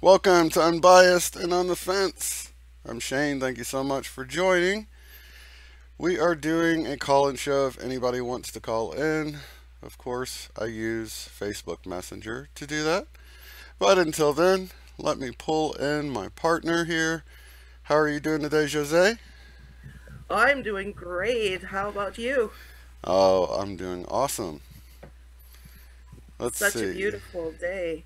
Welcome to Unbiased and on the Fence. I'm Shane. Thank you so much for joining. We are doing a call-in show if anybody wants to call in. Of course, I use Facebook Messenger to do that. But until then, let me pull in my partner here. How are you doing today, Jose? I'm doing great. How about you? Oh, I'm doing awesome. Let's Such a see. beautiful day.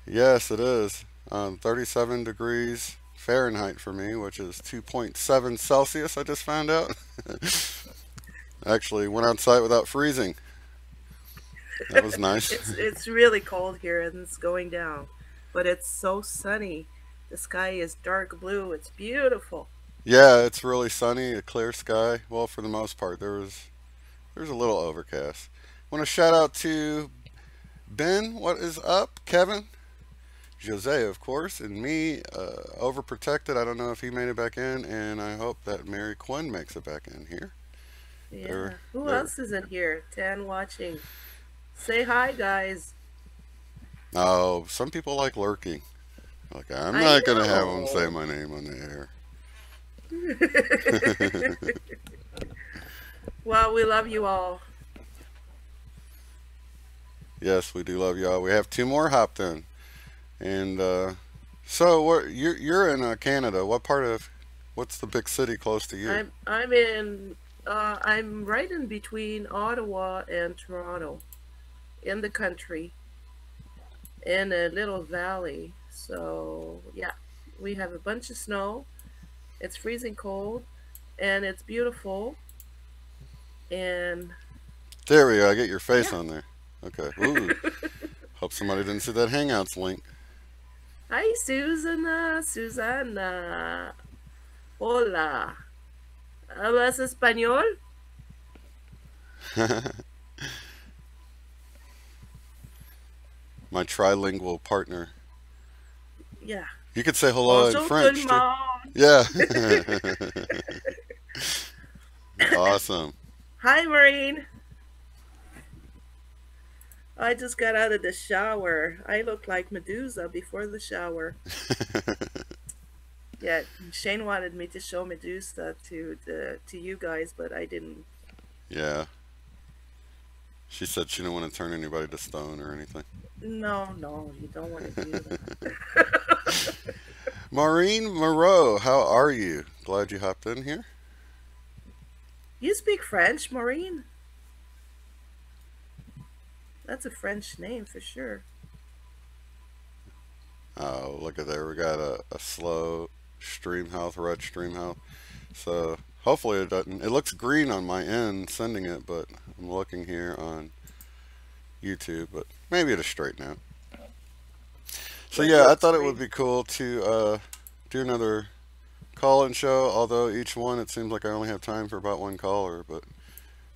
Yes, it is. 37 degrees Fahrenheit for me, which is 2.7 Celsius, I just found out. Actually, went outside without freezing. That was nice. It's really cold here and it's going down, but it's so sunny. The sky is dark blue. It's beautiful. Yeah, it's really sunny, a clear sky. Well, for the most part, there's a little overcast. Want to shout out to Ben. What is up, Kevin? Jose, of course, and me, overprotected. I don't know if he made it back in, and I hope that Mary Quinn makes it back in here. They're, Yeah. Who they're, else is in here? Tan watching. Say hi, guys. oh, some people like lurking. Like, I'm I not going to have them say know. my name on the air. Well, we love you all. Yes, we do love y'all. We have two more hopped in. And so you're in Canada. What's the big city close to you? I'm right in between Ottawa and Toronto, in the country, in a little valley. So yeah, we have a bunch of snow. It's freezing cold, and it's beautiful. And There we go. I get your face yeah. on there. Okay. Ooh. Hope somebody didn't see that Hangouts link. Hi, Susana. Susana. Hola. ¿Hablas español? My trilingual partner. Yeah. You could say hello in Bonjour tout le French too. monde. Yeah. Awesome. Hi, Maureen. I just got out of the shower. I look like Medusa before the shower. Yeah, Shane wanted me to show Medusa to you guys, but I didn't. Yeah. She said she didn't want to turn anybody to stone or anything. No, no, you don't want to do that. Maureen Moreau, how are you? Glad you hopped in here. You speak French, Maureen? That's a French name for sure. Oh, look at there. We got a slow stream health, red stream health. So hopefully it doesn't. It looks green on my end sending it, but I'm looking here on YouTube, but maybe it'll straighten out. So It yeah, I looks thought it would green. be cool to do another call-in show. Although each one, it seems like I only have time for about one caller, but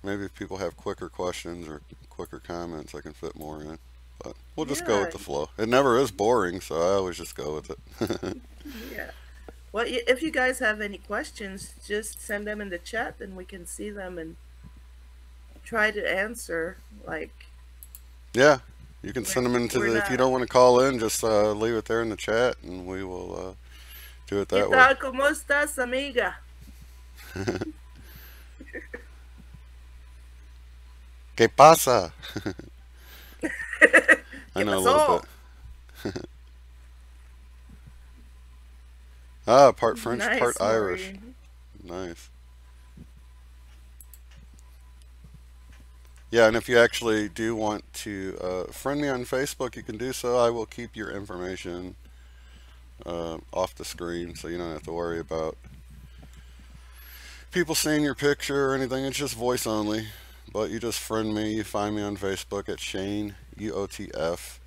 maybe if people have quicker questions or quicker comments, I can fit more in. But we'll just go with Yeah, the flow. It never is boring, so I always just go with it. yeah. Well, if you guys have any questions, just send them in the chat and we can see them and try to answer. Like, Yeah, you can we're, send them into we're the. If you not. don't want to call in, just leave it there in the chat, and we will do it ¿Qué that way. tal? ¿Cómo estás, amiga? ¿Qué pasa? I ¿Qué know a little bit. pasó? Ah, part French, part Nice, Irish. Maureen. Nice. Yeah, and if you actually do want to friend me on Facebook, you can do so. I will keep your information off the screen, so you don't have to worry about people seeing your picture or anything. It's just voice only. But you just friend me. You find me on Facebook at Shane UOTF.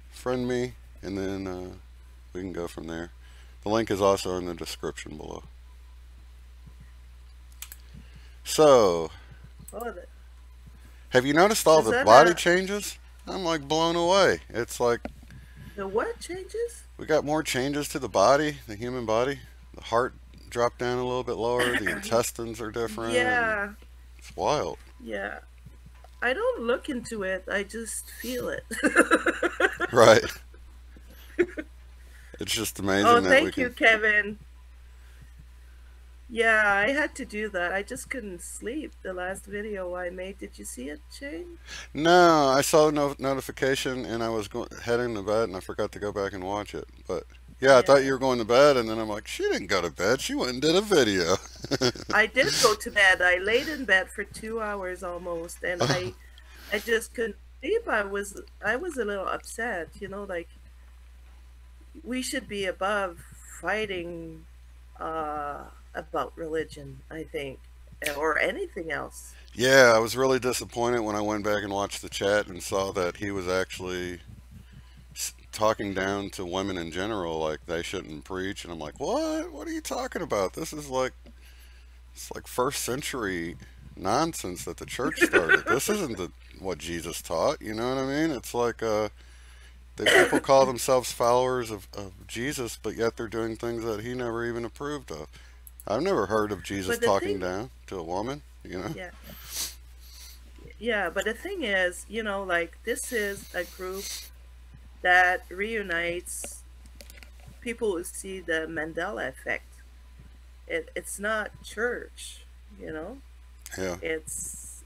Friend me, and then we can go from there. The link is also in the description below. So, Oh, have you noticed all the body Susanna, changes? I'm like blown away. It's like the what changes? we got more changes to the body, the human body. The heart dropped down a little bit lower. The intestines are different. And Yeah, it's wild. yeah. I don't look into it. I just feel it. Right. It's just Oh, amazing that we thank you, can. Kevin. Yeah, I had to do that. I just couldn't sleep. The last video I made. Did you see it, Shane? No, I saw no notification and I was heading to bed and I forgot to go back and watch it. But yeah, I thought Yeah. you were going to bed and then I'm like, she didn't go to bed. She went and did a video. I did go to bed. I laid in bed for 2 hours almost, and I just couldn't sleep. I was a little upset. Like we should be above fighting about religion. I think, or anything else. Yeah, I was really disappointed when I went back and watched the chat and saw that he was actually talking down to women in general, like they shouldn't preach. And I'm like, what? What are you talking about? This is like it's like first century nonsense that the church started. This isn't what Jesus taught. You know what I mean? It's like the people call themselves followers of Jesus, but yet they're doing things that he never even approved of. I've never heard of Jesus But the talking thing, down to a woman. You know? yeah, yeah. But the thing is, like this is a group that reunites people who see the Mandela effect. It's not church, you know. Yeah, It's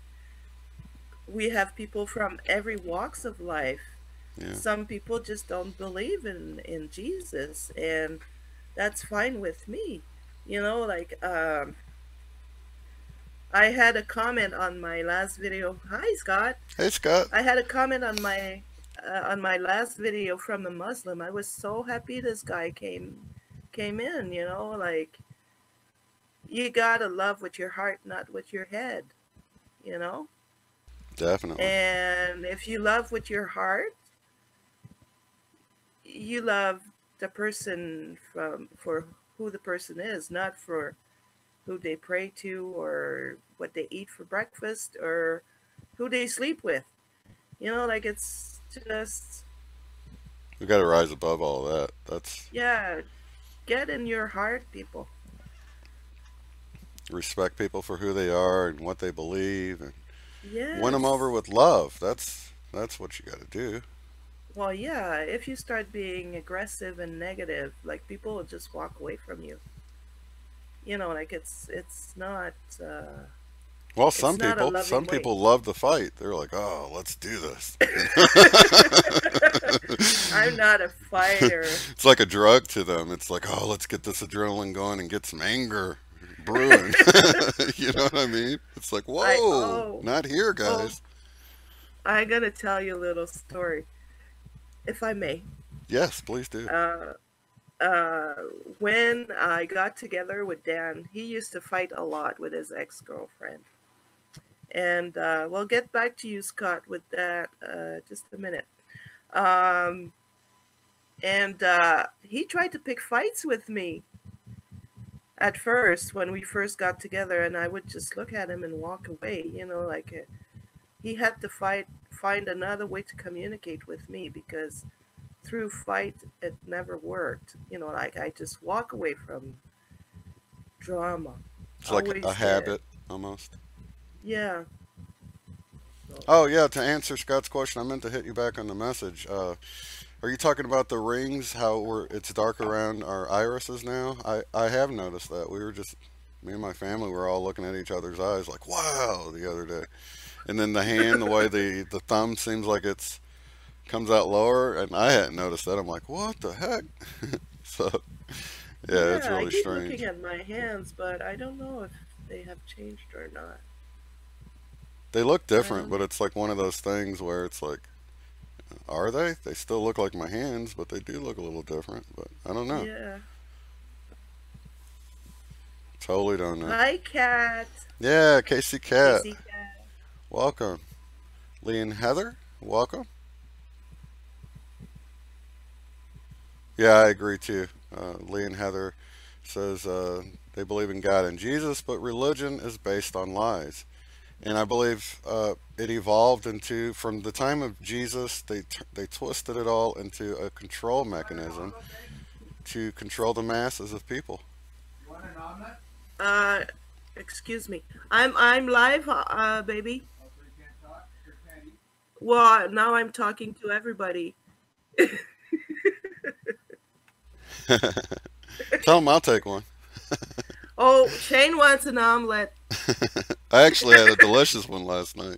we have people from every walks of life. yeah. Some people just don't believe in Jesus, and that's fine with me. Like I had a comment on my last video. Hi, Scott. Hey, Scott. I had a comment on my last video from a Muslim. I was so happy this guy came in. Like you gotta love with your heart, not with your head. You know, Definitely. and if you love with your heart, you love the person for who the person is, not for who they pray to or what they eat for breakfast or who they sleep with. Like it's just, We got to rise above all that. That's yeah, get in your heart, people. respect people for who they are and what they believe, and win them over Yes. with love. That's what you got to do. Well, yeah, if you start being aggressive and negative, like people will just walk away from you. Like Well, it's not a some loving way. people love the fight. They're like, oh, let's do this. I'm not a fighter. It's like a drug to them. It's like, oh, let's get this adrenaline going and get some anger brewing. You know what I mean? It's like, I whoa, oh not here, oh guys. I gotta tell you a little story, if I may. Yes, please do. Uh, uh, when I got together with Dan, he used to fight a lot with his ex-girlfriend. And we'll get back to you, Scott, with that just a minute. Um, and he tried to pick fights with me at first when we first got together, and I would just look at him and walk away. Like he had to find another way to communicate with me because through fight it never worked. Like I just walk away from drama. It's like a Always did. habit almost. Yeah. So, Oh yeah, to answer Scott's question, I meant to hit you back on the message. Are you talking about the rings? How it's dark around our irises now? I have noticed that. We were just me and my family were all looking at each other's eyes like, wow, the other day. And then the hand, the way the thumb seems like it's comes out lower, and I hadn't noticed that. I'm like, what the heck? So yeah, it's yeah, I really keep looking strange. at my hands, but I don't know if they have changed or not. They look I different, don't but know. it's like one of those things where it's like, are they? They still look like my hands, but they do look a little different. But I don't know. Yeah. Totally don't know. Hi, Cat. Yeah, Casey Cat, Casey Cat. welcome. Lee and Heather, welcome. Yeah, I agree too. Lee and Heather says they believe in God and Jesus, but religion is based on lies. And I believe it evolved into from the time of Jesus. They twisted it all into a control mechanism to control the masses of people. Uh, excuse me. I'm live, baby. Well, now I'm talking to everybody. Tell him I'll take one. Oh, Shane wants an omelet. I actually had a delicious one last night.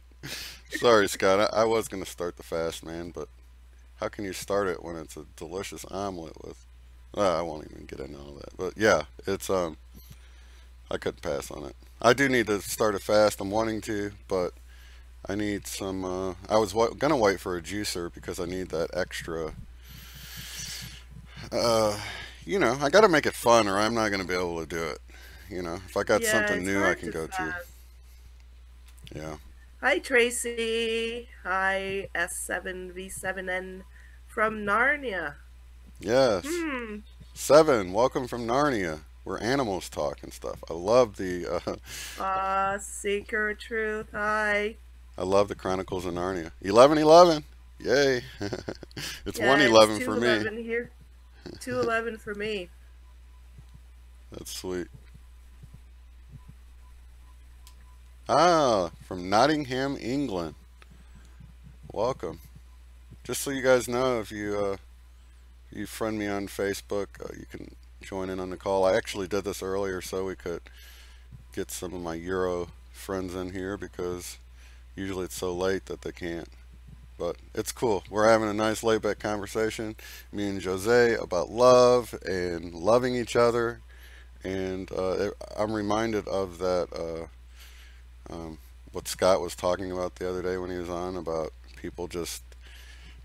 Sorry, Scott. I was going to start the fast, man, but how can you start it when it's a delicious omelet with? I won't even get into all that. But yeah, it's I couldn't pass on it. I do need to start a fast. I'm wanting to, but I need some. I was gonna wait for a juicer because I need that extra. Uh, I got to make it fun, or I'm not gonna be able to do it. If I got Yeah, something it's new I hard can to go to. fast. Yeah. Hi, Tracy. Hi, S7V7N from Narnia. Yes. Hmm. Seven. Welcome from Narnia, where animals talk and stuff. I love the. Seeker of Truth. Hi. I love the Chronicles of Narnia. 1111. Yay. It's Yeah, it's 111 for me. 211 here. 211 for me. That's sweet. Ah, from Nottingham, England. Welcome. Just so you guys know, if you friend me on Facebook, you can join in on the call. I actually did this earlier so we could get some of my Euro friends in here because usually it's so late that they can't. But it's cool. We're having a nice laid back conversation, me and Jose, about love and loving each other. And I'm reminded of that, what Scott was talking about the other day when he was on about people just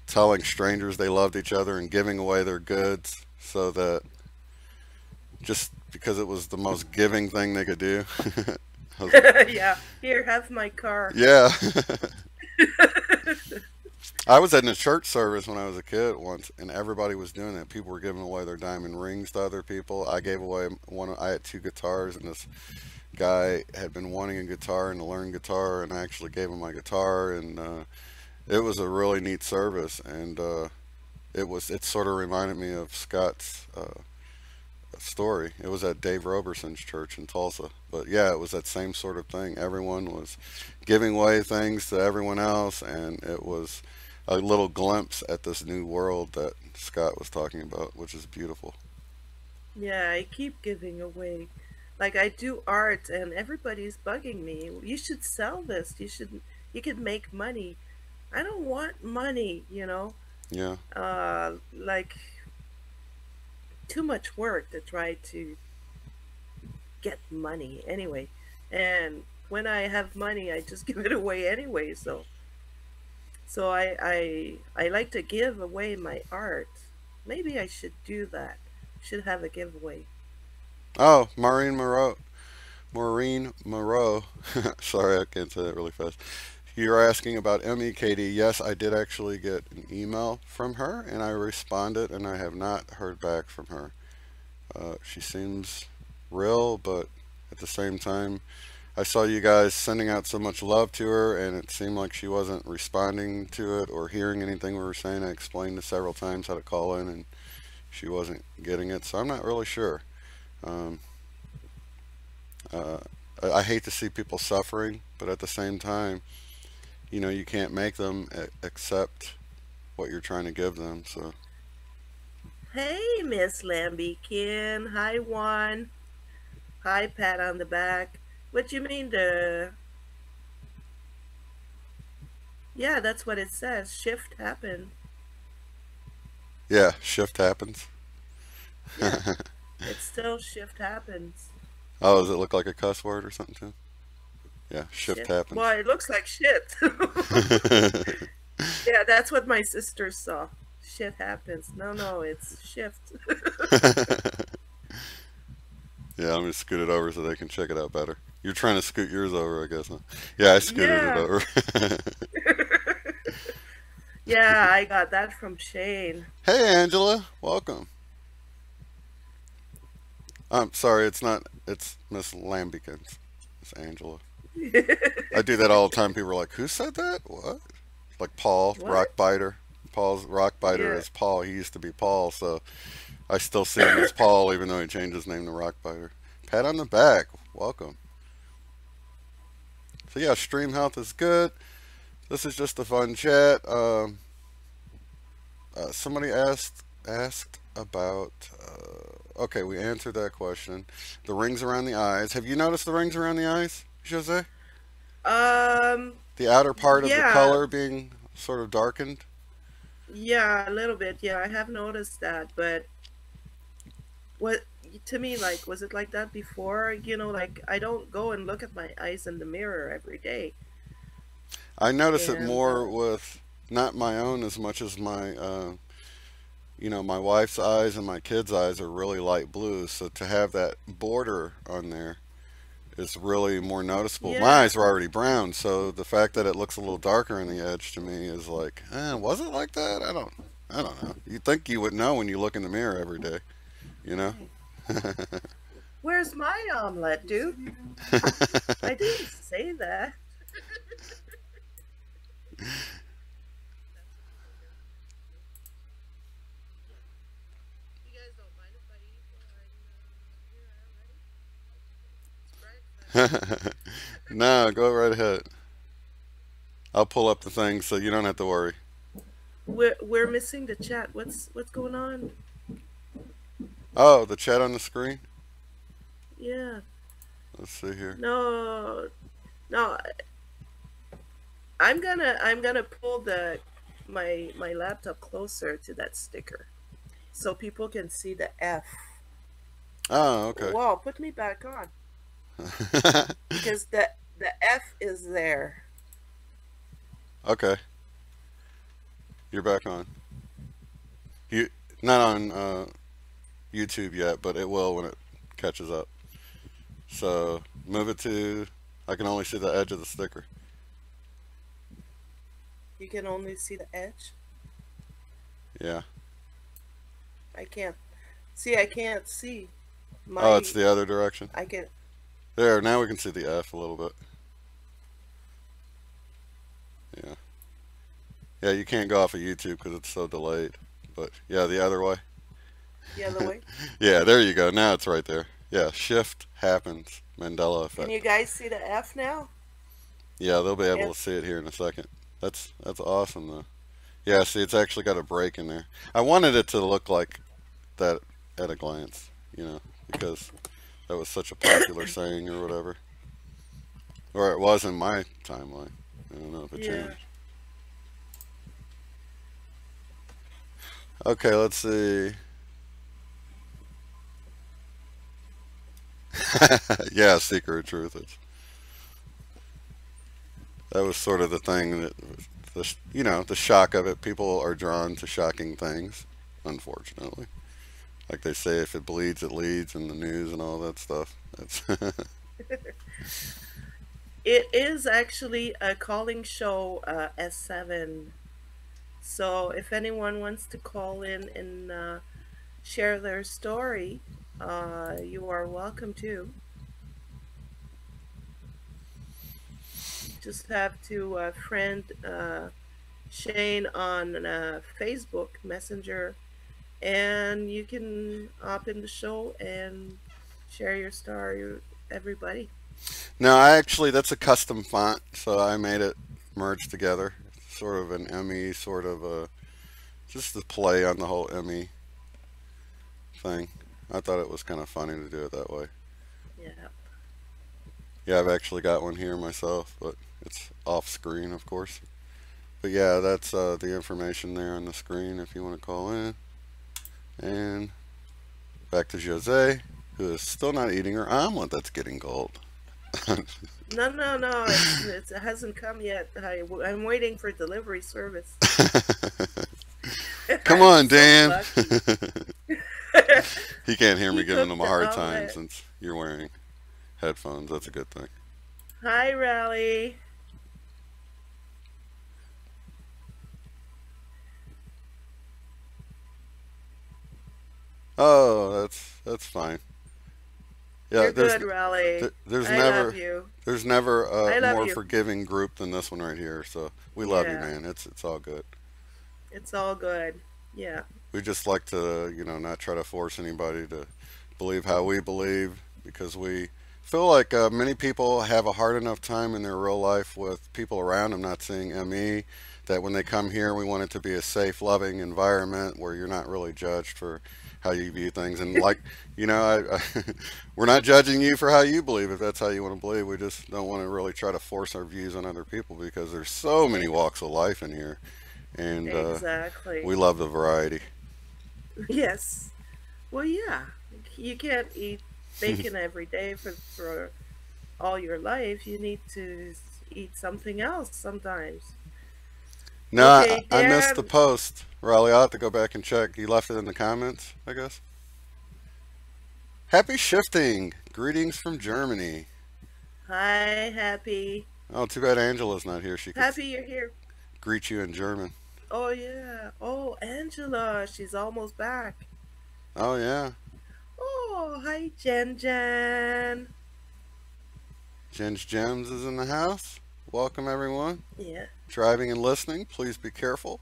telling strangers they loved each other and giving away their goods so that just because it was the most giving thing they could do. Yeah. Here, have my car. Yeah. I was in a church service when I was a kid once, and everybody was doing it. People were giving away their diamond rings to other people. I gave away one. I had two guitars, and this guy had been wanting a guitar and to learn guitar, and I actually gave him my guitar, and it was a really neat service. And it sort of reminded me of Scott's story. It was at Dave Roberson's church in Tulsa. But yeah, it was that same sort of thing. Everyone was giving away things to everyone else, and it was a little glimpse at this new world that Scott was talking about, which is beautiful. Yeah, I keep giving away. Like I do art and everybody's bugging me. You should sell this. You could make money. I don't want money. Yeah. Like too much work to try to get money anyway. And when I have money, I just give it away anyway. So I like to give away my art. Maybe I should do that. Should have a giveaway. Oh, Maureen Moreau. Sorry, I can't say that really fast. You're asking about MEKD. Yes, I did actually get an email from her, and I responded, and I have not heard back from her. She seems real, but at the same time, I saw you guys sending out so much love to her, and it seemed like she wasn't responding to it or hearing anything we were saying. I explained to several times how to call in, and she wasn't getting it, so I'm not really sure. Um, uh, I hate to see people suffering, but at the same time, you can't make them accept what you're trying to give them. So, Hey, Miss Lambikin. Hi, Juan. Hi, pat on the back. What you mean the? Yeah, that's what it says. Shift happened. yeah, shift happens. Yeah, it's still shift happens. Oh, does it look like a cuss word or something too? Yeah, shift Shit. Well, happens. it looks like shit. Yeah, that's what my sister saw. Shit happens. No, no, it's shift. Yeah, I'm gonna scoot it over so they can check it out better. You're trying to scoot yours over, I guess. Huh? Yeah, I scooted it Yeah. over. Yeah, I got that from Shane. Hey, Angela, welcome. I'm sorry, it's not. It's Miss Lambikins. It's Angela. I do that all the time. People are like, "Who said that? What?" Like Paul What? Rockbiter. Paul's Rockbiter Yeah. is Paul. He used to be Paul, so I still see him as Paul, even though he changed his name to Rockbiter. Pat on the back. Welcome. So yeah, stream health is good. This is just a fun chat. Somebody asked about? Okay, we answered that question. The rings around the eyes. Have you noticed the rings around the eyes, Jose? Um, The outer part of the yeah, color being sort of darkened. yeah, a little bit. Yeah, I have noticed that. But what to me, like, was it like that before? Like I don't go and look at my eyes in the mirror every day, I notice it and more with not my own as much as my wife's eyes and my kids' eyes are really light blue. So to have that border on there is really more noticeable. My yeah, eyes are already brown, so the fact that it looks a little darker on the edge to me is like, was it like that? I don't know. You'd think you would know when you look in the mirror every day, you know? right. Where's my omelet, dude? I didn't say that. You guys don't mind if I eat while I'm here already? It's breakfast. No, go right ahead. I'll pull up the thing so you don't have to worry. We're missing the chat. What's going on? Oh, the chat on the screen? Yeah. Let's see here. No, no. I'm gonna pull my laptop closer to that sticker so people can see the F. Oh, okay. Whoa, put me back on because the F is there. Okay, you're back on. You not on YouTube yet, but it will when it catches up. So move it to. I can only see the edge of the sticker. You can only see the edge. Yeah. I can't see. I can't see Oh, it's my. the other direction. I can. There. Now we can see the F a little bit. Yeah. Yeah. You can't go off of YouTube because it's so delayed. But yeah, the other way. The other way. Yeah. There you go. Now it's right there. Yeah. Shift happens. Mandela Can you effect. guys see the F now? Yeah, they'll be able F. to see it here in a second. That's awesome though. Yeah, see, it's actually got a break in there. I wanted it to look like that at a glance, because that was such a popular saying or whatever, or it was in my timeline. I don't know if it Yeah. changed. Okay, let's see. Yeah, secret of truth. That was sort of the thing that the shock of it. People are drawn to shocking things, unfortunately. Like they say, if it bleeds, it leads, in the news and all that stuff. That's It is actually a calling show S7. So if anyone wants to call in and share their story, you are welcome to. Just have to friend Shane on Facebook Messenger, and you can hop in the show and share your story with everybody. no, I actually that's a custom font, so I made it merge together. Sort of an ME, sort of a just the play on the whole ME thing. I thought it was kind of funny to do it that way. Yeah. Yeah, I've actually got one here myself, but it's off screen, of course. But yeah, that's the information there on the screen if you want to call in. And back to Jose, who is still not eating her omelet that's getting cold. No, no, no. It hasn't come yet. I'm waiting for delivery service. Come I'm on, so Dan. lucky. He can't hear me He giving him cooked a the hard time omelet. since you're wearing headphones. That's a good thing. Hi, Rally. Oh, that's fine. Yeah, You're good, Rally. there's I love never you. there's never I a love more you. forgiving group than this one right here. So we love you, Yeah, man. It's all good. it's all good. Yeah. We just like to not try to force anybody to believe how we believe because we feel like many people have a hard enough time in their real life with people around them not seeing ME that when they come here, we want it to be a safe, loving environment where you're not really judged for how you view things. And like, we're not judging you for how you believe if that's how you want to believe. We just don't want to really try to force our views on other people because there's so many walks of life in here, and Exactly. we love the variety. Yes. Well, yeah. You can't eat bacon every day for all your life. You need to eat something else sometimes. No, Okay, I missed the Dan. post. Raleigh, I'll have to go back and check. You left it in the comments, I guess. Happy shifting. Greetings from Germany. Hi, Happy. Oh, too bad Angela's not here. She could Happy you're here. greet you in German. Oh, yeah. Oh, Angela. She's almost back. Oh, yeah. Oh, hi, Jen Jen. Jen's Gems is in the house. Welcome, everyone. Yeah. Driving and listening, please be careful.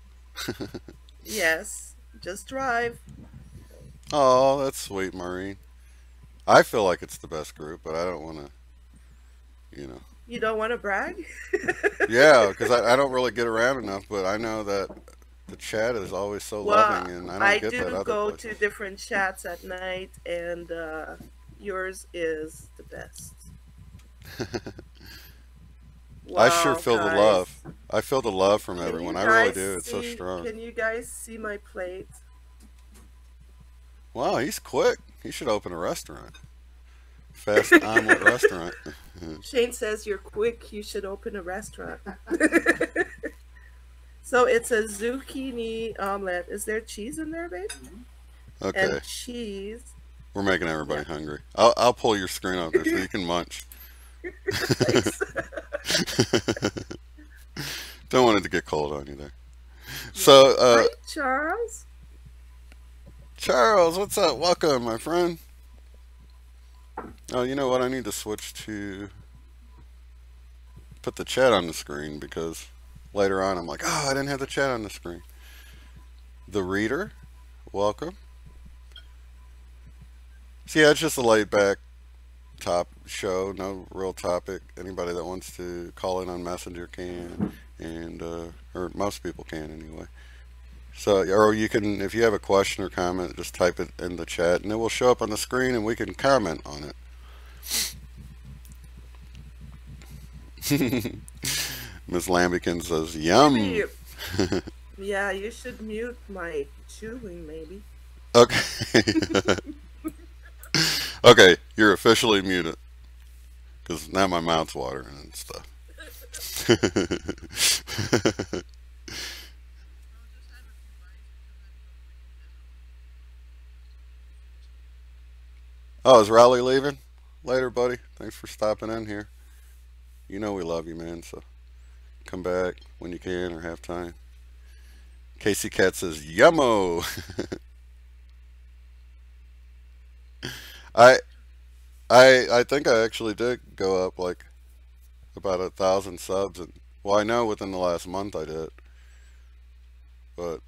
Yes. Just drive. Oh, that's sweet, Maureen. I feel like it's the best group, but I don't want to, you know. You don't want to brag? Yeah, because I don't really get around enough, but I know that the chat is always so Well, loving, and I don't I get that do other go to places. different chats at night, and yours is the best. I sure Wow, feel the guys. love. I feel the love from Can everyone. you I really guys do. It's so see strong. can you guys see my plate? Wow, he's quick. He should open a restaurant. Fast omelet restaurant. Shane says you're quick, you should open a restaurant. So it's a zucchini omelet. Is there cheese in there, babe? Okay, And cheese. we're making Yeah. everybody hungry. I'll pull your screen up there so you can munch. Thanks. Don't want it to get cold on you there. Yeah. So, Hi, Charles. Charles, what's up? Welcome, my friend. Oh, you know what? I need to switch to put the chat on the screen because later on I'm like, oh, I didn't have the chat on the screen. The reader, welcome. So yeah, it's just a laid back top show, no real topic. Anybody that wants to call in on Messenger can, and or most people can anyway. So, or you can, if you have a question or comment, just type it in the chat, and it will show up on the screen, and we can comment on it. Miss Lambikin says, "Yum." Maybe, yeah, you should mute my chewing, maybe. Okay. Okay, you're officially muted because now my mouth's watering and stuff. Oh, is Raleigh leaving? Later, buddy. Thanks for stopping in here. You know we love you, man, so come back when you can or have time. Casey Cat says, Yummo. I I think I actually did go up like about 1,000 subs, and well, I know within the last month I did, but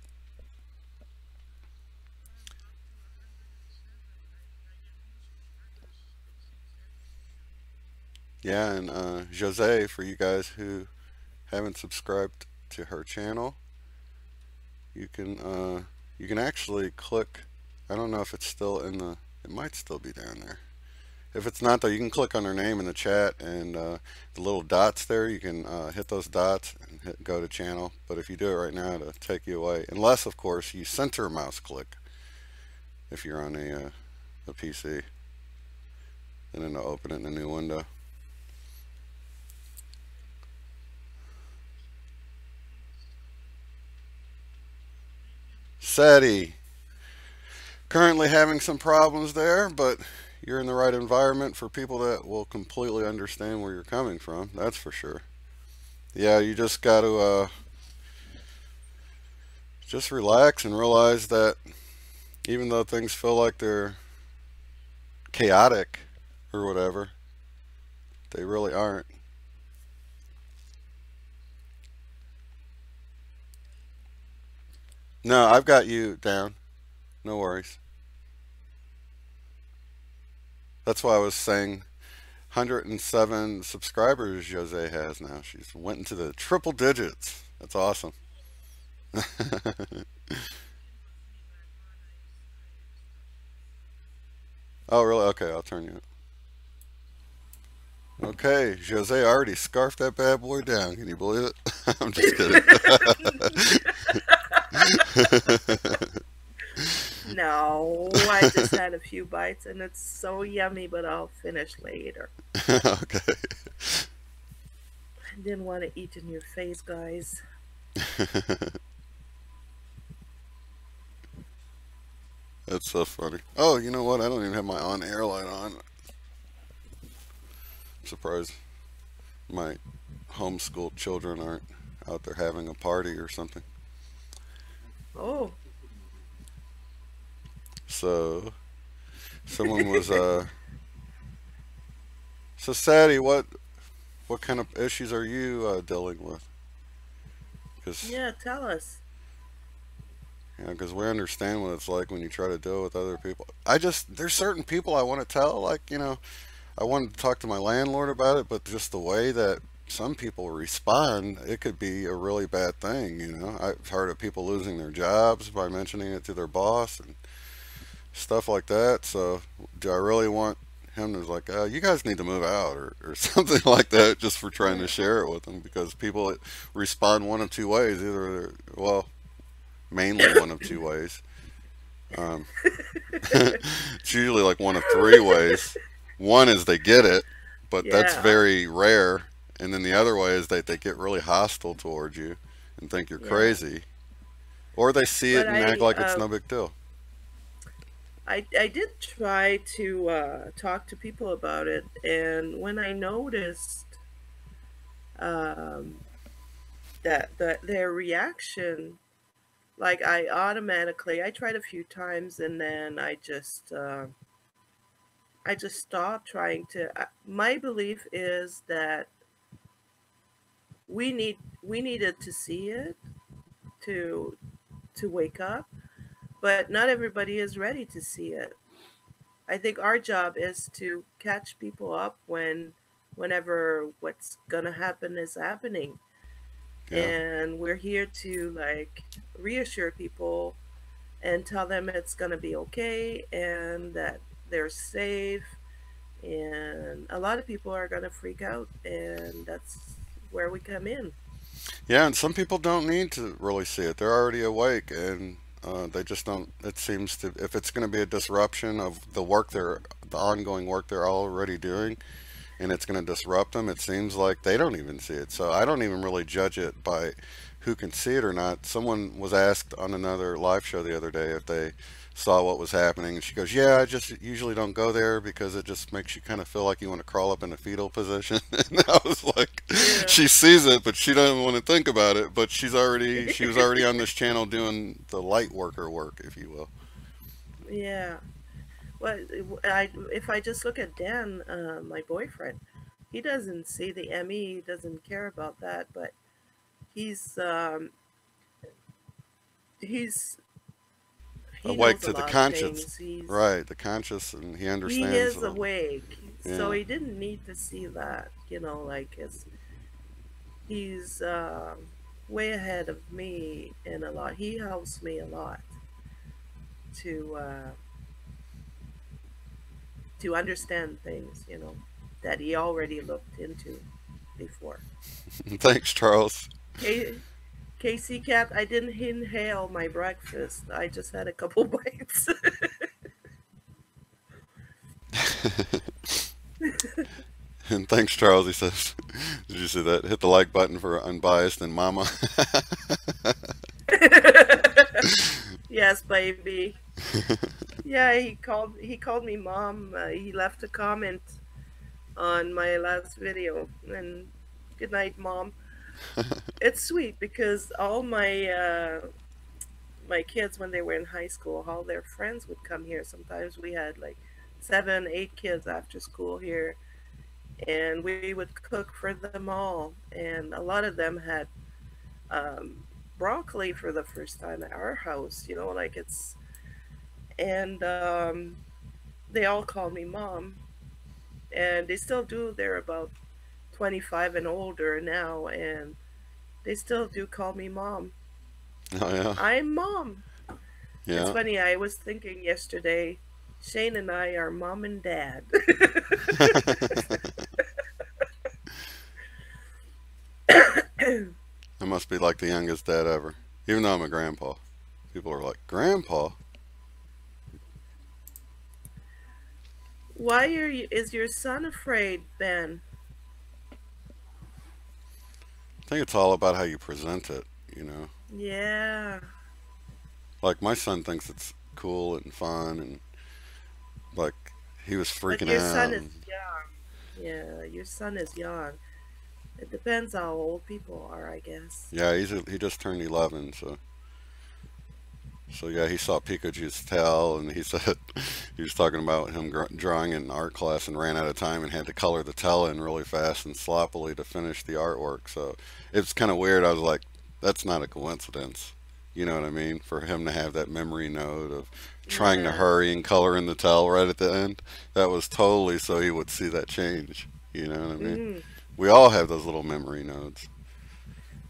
yeah, and Jose, for you guys who haven't subscribed to her channel, you can you can actually click. I don't know if it's still in the. It might still be down there. If it's not though, you can click on her name in the chat, and the little dots there. You can hit those dots and go to channel. But if you do it right now, it'll take you away. Unless, of course, you center mouse click if you're on a PC, and then it'll open it in a new window. SETI. Currently having some problems there, but you're in the right environment for people that will completely understand where you're coming from. That's for sure. Yeah, you just got to just relax and realize that even though things feel like they're chaotic or whatever, they really aren't. No, I've got you down. No worries. That's why I was saying 107 subscribers Jose has now. She's went into the triple digits. That's awesome. Oh, really? Okay, I'll turn you. Okay, Jose already scarfed that bad boy down. Can you believe it? I'm just kidding. No, I just had a few bites and it's so yummy, but I'll finish later. Okay. I didn't want to eat in your face, guys. That's so funny. Oh, you know what? I don't even have my on air light on. I'm surprised my homeschooled children aren't out there having a party or something. Oh. So, someone was so Sadie, what kind of issues are you dealing with? Because Yeah, tell us. we understand what it's like when you try to deal with other people. I just there's certain people I want to tell, like I wanted to talk to my landlord about it, but just the way that some people respond, it could be a really bad thing. I've heard of people losing their jobs by mentioning it to their boss and stuff like that. So, do I really want him to like, you guys need to move out or something like that, just for trying to Yeah. share it with them? Because people respond one of two ways. Well, mainly one of two ways. Um, it's usually like one of three ways. One is they get it, but that's Yeah. very rare. And then the other way is that they get really hostile towards you and think you're Yeah. crazy. Or they see it But and act like it's no big deal. I did try to talk to people about it, and when I noticed um, that their reaction, like I tried a few times, and then I just stopped trying to. My belief is that we needed to see it to wake up, but not everybody is ready to see it. I think our job is to catch people up whenever what's gonna happen is happening. Yeah. And we're here to like reassure people and tell them it's gonna be okay and that they're safe. And a lot of people are gonna freak out, and that's where we come in. Yeah, and some people don't need to really see it. They're already awake, and they just don't. It seems to, if it's going to be a disruption of the ongoing work they're already doing, and it's going to disrupt them, it seems like they don't even see it. So I don't even really judge it by who can see it or not. Someone was asked on another live show the other day if they saw what was happening, and she goes, "Yeah, I just usually don't go there because it just makes you kind of feel like you want to crawl up in a fetal position." And I was like, Yeah. she sees it, but she doesn't want to think about it. But she was already on this channel doing the light worker work, if you will. Yeah. Well, if I just look at Dan, my boyfriend, he doesn't see the ME. He doesn't care about that, but he's he's he Awake knows a to the lot of conscious, things. right? The conscious, and he He understands. is awake, so Yeah. he didn't need to see that. Like he's way ahead of me in a lot. He helps me a lot to understand things. That he already looked into before. Thanks, Charles. K- Casey Cat, I didn't inhale my breakfast. I just had a couple bites. And thanks, Charles. He says, "Did you see that? Hit the like button for unbiased and Mama." Yes, baby. Yeah, he called me mom. He left a comment on my last video, and good night, mom. It's sweet because all my kids, when they were in high school, all their friends would come here. Sometimes we had like 7, 8 kids after school here, and we would cook for them all. And a lot of them had um, broccoli for the first time at our house. Like and they all called me mom, and they still do. They're about 25 and older now, and they still do call me mom. Oh yeah, I'm mom. It's yeah. funny, I was thinking yesterday, Shane and I are mom and dad. I must be like the youngest dad ever. Even though I'm a grandpa, people are like, "Grandpa." Why is your son afraid, Ben? I think it's all about how you present it. You know, Yeah, like my son thinks it's cool and fun, and like he was but freaking your son out. is And, young. Yeah, your son is young. It depends how old people are, I guess. yeah, he just turned 11, so yeah, he saw Pikachu's tail, and he said he was talking about him drawing in art class and ran out of time and had to color the tail in really fast and sloppily to finish the artwork. So it's kind of weird. I was like, that's not a coincidence. You know what I mean? For him to have that memory node of trying to Yeah. hurry and color in the tail right at the end, that was totally so he would see that change. You know what I mean? Mm, We all have those little memory nodes.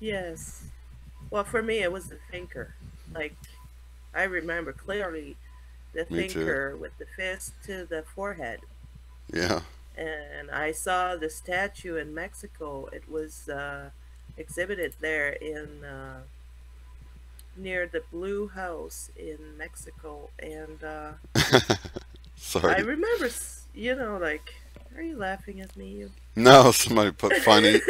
yes. Well, for me, it was the thinker. Like, I remember clearly the Me too. thinker with the fist to the forehead. Yeah. And I saw the statue in Mexico. It was exhibited there in near the Blue House in Mexico, and I Sorry. remember, like, are you laughing at me, you? No, somebody put funny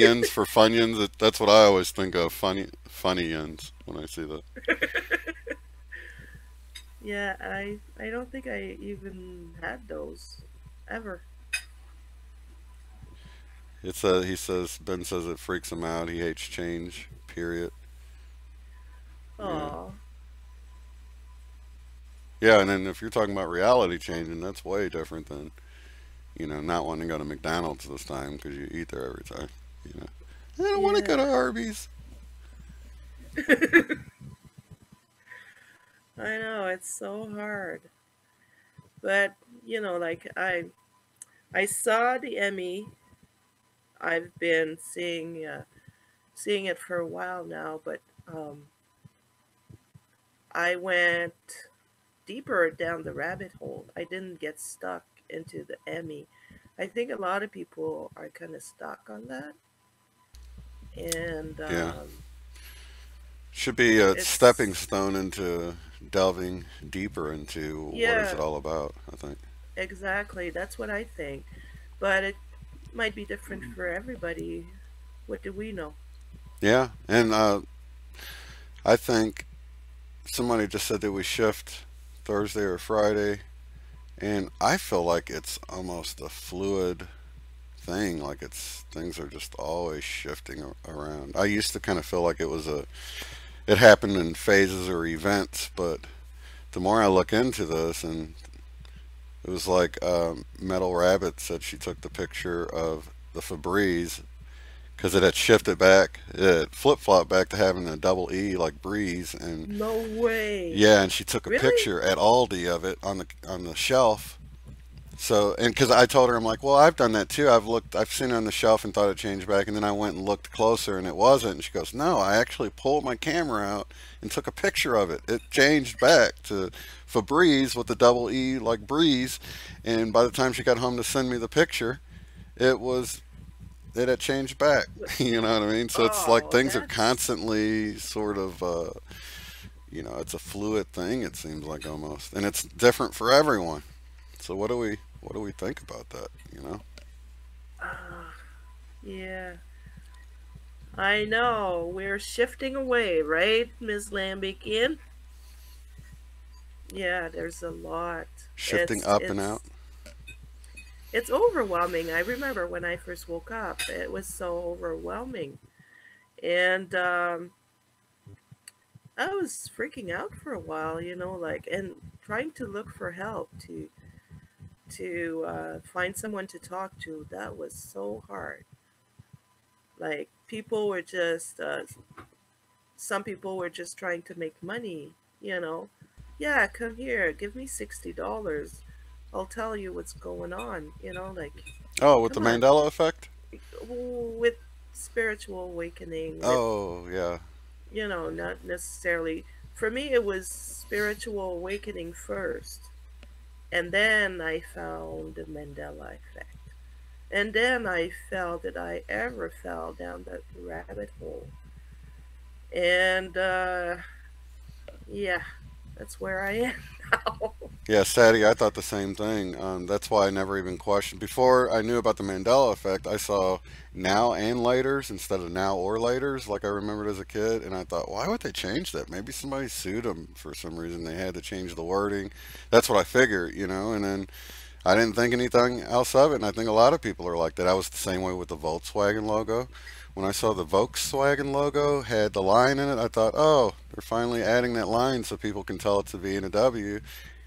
ends for funyuns. That's what I always think of. Funny ends when I see that. Yeah, I don't think I even had those ever. He says Ben says it freaks him out. He hates change. Period. Yeah. Oh, Yeah, and then if you're talking about reality changing, that's way different than not wanting to go to McDonald's this time because you eat there every time. You know, I don't want to go to yeah. Arby's. I know it's so hard, but like I saw the Emmy. I've been seeing it for a while now, but I went deeper down the rabbit hole. I didn't get stuck into the Emmy. I think a lot of people are kind of stuck on that, and Yeah, should be a stepping it's stone into delving deeper into what is it yeah, all about. I think. exactly. That's what I think, but it might be different for everybody. What do we know? Yeah, and I think somebody just said that we shift Thursday or Friday, and I feel like it's almost a fluid thing. Like it's things are just always shifting around. I used to kind of feel like it happened in phases or events, but the more I look into this, and it was like Metal Rabbit said she took the picture of the Febreze because it had shifted back, it flip flopped back to having a double E like breeze, and No way. yeah, and she took a Really? picture at Aldi of it on the shelf. So, and because I told her, I'm like, well, I've done that too. I've seen it on the shelf and thought it changed back, and then I went and looked closer, and it wasn't. And she goes, no, I actually pulled my camera out and took a picture of it. It changed back to Febreze with the double E like breeze, and by the time she got home to send me the picture, it was it had changed back. You know what I mean? So it's like Oh, things are that's constantly sort of, it's a fluid thing. It seems like almost, and it's different for everyone. So what do we think about that? You know? uh, yeah. I know. We're shifting away, right, Ms. Lambikian? Yeah, there's a lot. Shifting It's up and out. it's it's overwhelming. I remember when I first woke up, it was so overwhelming. And I was freaking out for a while, like, and trying to look for help to find someone to talk to. That was so hard. Like, some people were just trying to make money, you know. Yeah, come here, give me $60. I'll tell you what's going on, like, Oh, with the come on. Mandela effect. With spiritual awakening, with Oh yeah, not necessarily. For me, it was spiritual awakening first. And then I found the Mandela effect. And then I felt that I ever fell down that rabbit hole. And yeah, that's where I am now. Yeah, Sadie, I thought the same thing. That's why I never even questioned. Before I knew about the Mandela effect, I saw now and laters instead of now or laters, like I remembered as a kid. And I thought, why would they change that? Maybe somebody sued them for some reason. They had to change the wording. That's what I figured. And then I didn't think anything else of it. And I think a lot of people are like that. I was the same way with the Volkswagen logo. When I saw the Volkswagen logo had the line in it, I thought, oh, they're finally adding that line so people can tell it's a V and a W,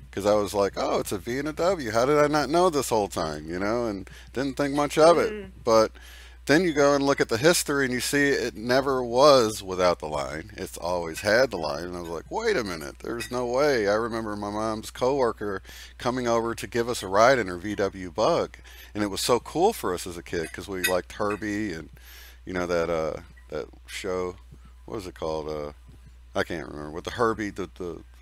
because I was like, oh, it's a V and a W. How did I not know this whole time? And didn't think much of it. Mm, But then you go and look at the history and you see it never was without the line. It's always had the line. And I was like, wait a minute, there's no way. I remember my mom's coworker coming over to give us a ride in her VW Bug. And it was so cool for us as a kid because we liked Herbie and, that show. What was it called? I can't remember. With the Herbie, the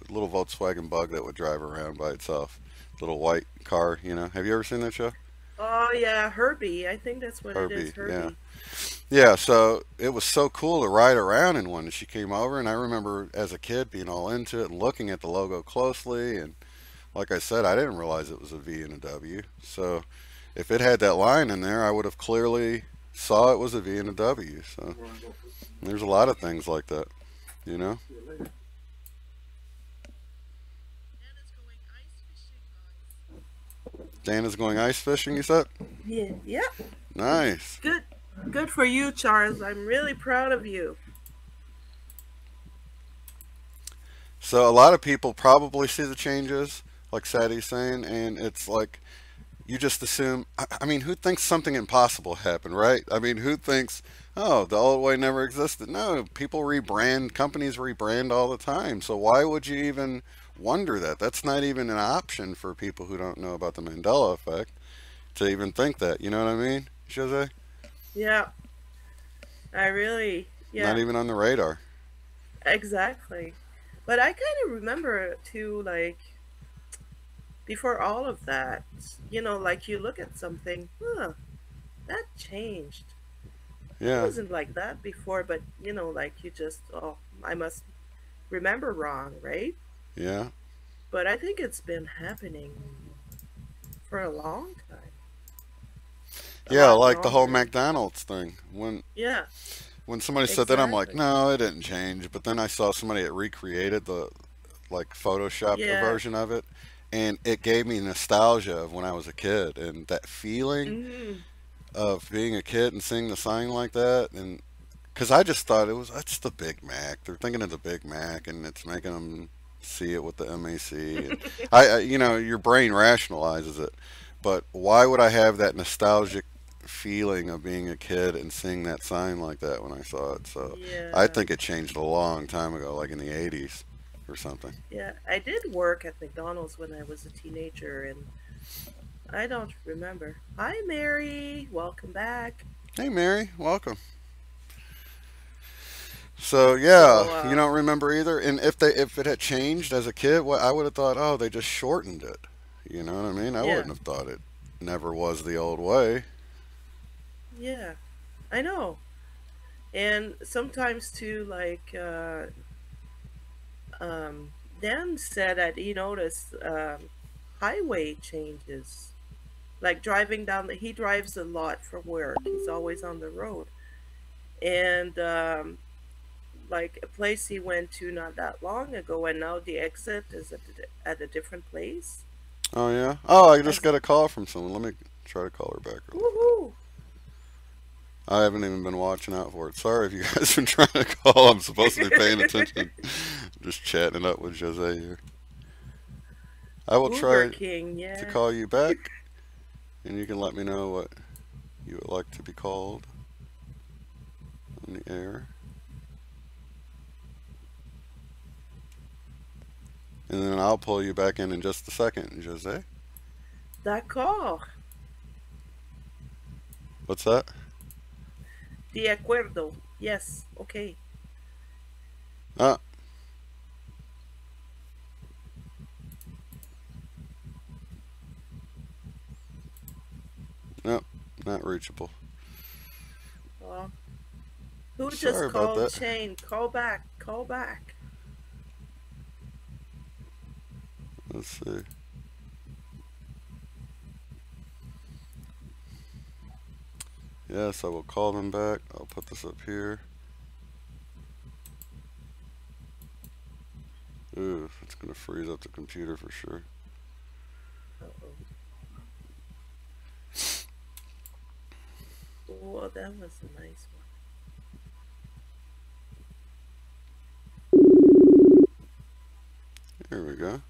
little Volkswagen Bug that would drive around by itself, little white car. Have you ever seen that show? oh yeah, Herbie. I think that's what it is, Herbie, yeah, Herbie. yeah. So it was so cool to ride around in one. And she came over, and I remember as a kid being all into it and looking at the logo closely. And like I said, I didn't realize it was a V and a W. So if it had that line in there, I would have clearly saw it was a V and a W. So there's a lot of things like that, you know. Dan is going ice fishing, you said? Yeah, yeah. Nice. Good, good for you, Charles. I'm really proud of you. So a lot of people probably see the changes, like Sadie's saying, and it's like you just assume. I mean, who thinks something impossible happened, right? I mean, who thinks, oh, the old way never existed? No, people rebrand, companies rebrand all the time. So why would you even wonder that? That's not even an option for people who don't know about the Mandela effect to even think that. You know what I mean, Jose? Yeah, I really, Not yeah, even on the radar. exactly. But I kind of remember too, like before all of that, like you look at something, huh, that changed. It Yeah, wasn't like that before, but like you just, oh, I must remember wrong, right? yeah. But I think it's been happening for a long time, a Yeah, lot like the whole longer. McDonald's thing. Yeah, When somebody said that, I'm like, exactly. no, it didn't change. But then I saw somebody that recreated the like photoshopped a Yeah. version of it, and it gave me nostalgia of when I was a kid and that feeling Hmm. of being a kid and seeing the sign like that. And because I just thought that's the Big Mac. They're thinking of the Big Mac, and it's making them see it with the MAC. And your brain rationalizes it. But why would I have that nostalgic feeling of being a kid and seeing that sign like that when I saw it? So I Yeah. think it changed a long time ago, like in the 80s or something. Yeah. I did work at McDonald's when I was a teenager, and I don't remember. Hi, Mary. Welcome back. Hey, Mary, welcome. So yeah, So, you don't remember either. And if it had changed as a kid, what I would have thought, oh, they just shortened it. You know what I mean? I yeah. wouldn't have thought it never was the old way. Yeah. I know. And sometimes, too, like, Dan said that he noticed highway changes. Like driving down he drives a lot for work. He's always on the road. And like a place he went to not that long ago, and now the exit is at a different place. Oh yeah. Oh, I just As got a call from someone. Let me try to call her back really quick. woohoo! I haven't even been watching out for it. Sorry if you guys been trying to call. I'm supposed to be paying attention. Just chatting it up with Jose here. I will Uber try King, to yeah. call you back, and you can let me know what you would like to be called on the air. And then I'll pull you back in just a second, Jose. D'accord. What's that? De acuerdo. Yes. Okay. Ah, nope, not reachable. Oh, who Sorry just about called that. Shane? Call back. Call back. Let's see. Yes, I will call them back. I'll put this up here. Ooh, it's gonna freeze up the computer for sure. Uh-oh. Oh, that was a nice one. Here we go.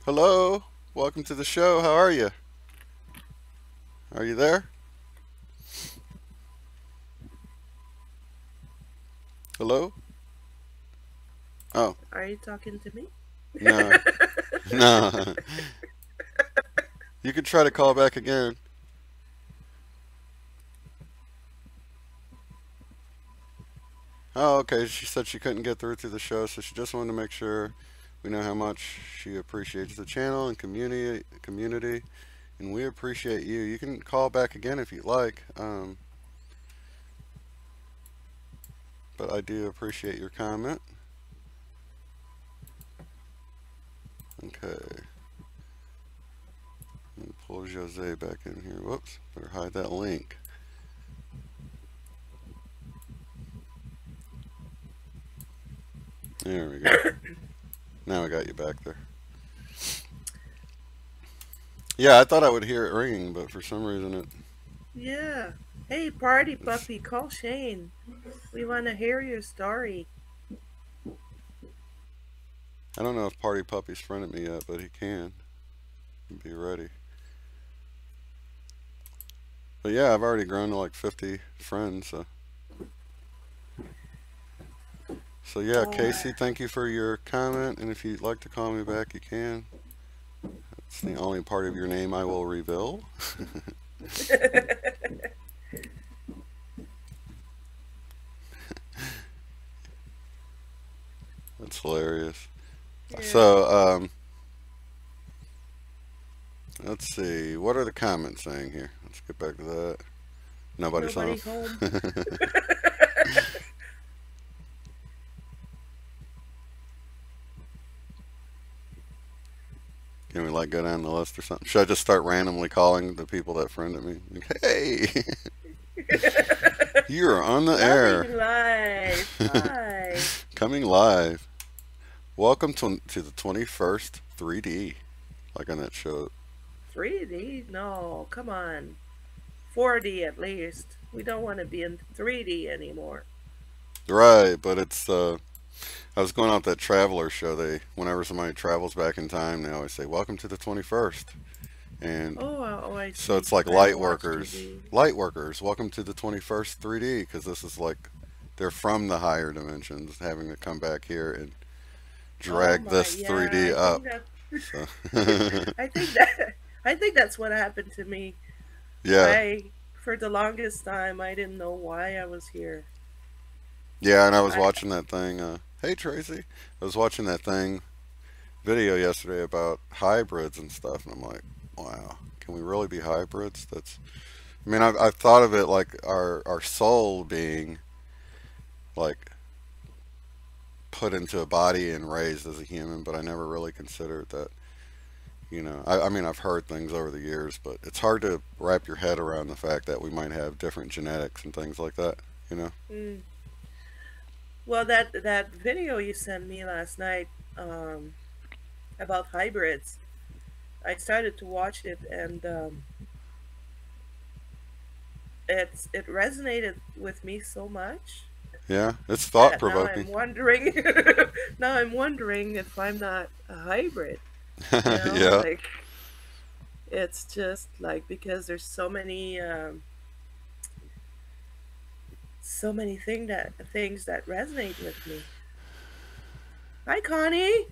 Hello, welcome to the show. How are you? Are you there? Hello? Oh, Are you talking to me? no. No. You can try to call back again. Oh, okay. She said she couldn't get through to the show, so she just wanted to make sure we know how much she appreciates the channel and community, and we appreciate you. You can call back again if you'd like, but I do appreciate your comment. Okay. Let me pull Jose back in here. Whoops. Better hide that link. There we go. Now I got you back there. Yeah, I thought I would hear it ringing, but for some reason it... Yeah. Hey, party puppy, call Shane. We want to hear your story. I don't know if Party Puppy's friended me yet, but he can. Be ready. But yeah, I've already grown to like 50 friends, so... So yeah, Casey, thank you for your comment, and if you'd like to call me back, you can. It's the only part of your name I will reveal. That's hilarious. Yeah. So, let's see. What are the comments saying here? Let's get back to that. Nobody's Nobody home. home. Can we like go down the list or something? Should I just start randomly calling the people that friended me? Like, hey, you're on the air. Coming live. Hi. Coming live. Welcome to the 21st 3D. Like on that show. 3D? No, come on. 4D at least. We don't want to be in 3D anymore. Right, but it's I was going out that Traveler show. Whenever somebody travels back in time, they always say, "Welcome to the 21st." And I see. so it's like I light don't watch workers. TV. Light workers, welcome to the 21st 3D, because this is like they're from the higher dimensions, having to come back here and Oh drag my, this yeah. 3D I up. think that. So I think that. I think that's what happened to me. yeah, For the longest time, I didn't know why I was here. yeah. And I was I, watching that thing. Hey Tracy, I was watching that thing video yesterday about hybrids and stuff, and I'm like, wow, can we really be hybrids? That's I mean, I've thought of it like our soul being like put into a body and raised as a human, but I never really considered that. I mean, I've heard things over the years, but it's hard to wrap your head around the fact that we might have different genetics and things like that. You know? mm, well, that video you sent me last night um, about hybrids, I started to watch it, and it resonated with me so much Yeah, it's thought that now I'm provoking. wondering. Now I'm wondering if I'm not a hybrid. Yeah, Like it's just like because there's so many things that resonate with me. Hi, Connie.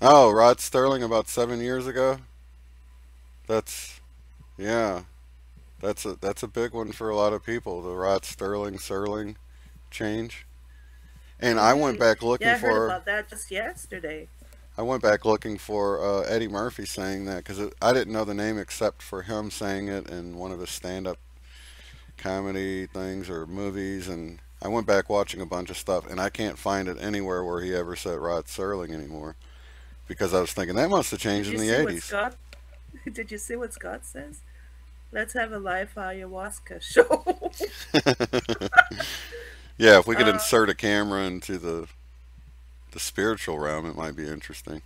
oh, Rod Sterling about 7 years ago. That's yeah, that's a big one for a lot of people. The Rod Sterling, Serling change. And I went Mm-hmm. back looking Yeah, I heard for about that just yesterday. Eddie Murphy saying that because I didn't know the name except for him saying it in one of his stand-up comedy things or movies, and I went back watching a bunch of stuff, and I can't find it anywhere where he ever said Rod Serling anymore because I was thinking that must have changed Did in you the see what 80s. Scott? Did you see what Scott says? Let's have a live ayahuasca show. Yeah, if we could uh, insert a camera into the spiritual realm, it might be interesting.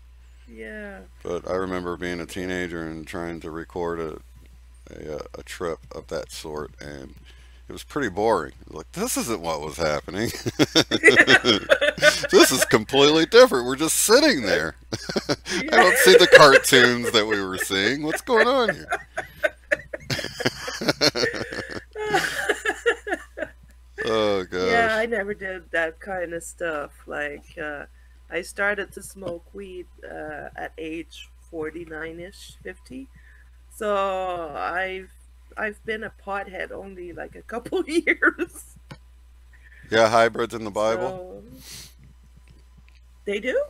yeah. But I remember being a teenager and trying to record a trip of that sort, and it was pretty boring. Like, this isn't what was happening. This is completely different. We're just sitting there. I Yeah. don't see the cartoons that we were seeing. What's going on here? Oh Yeah, I gosh. never did that kind of stuff. Like, I started to smoke weed at age 49-ish, 50. So I've been a pothead only like a couple years. Yeah, hybrids in the Bible. So they do?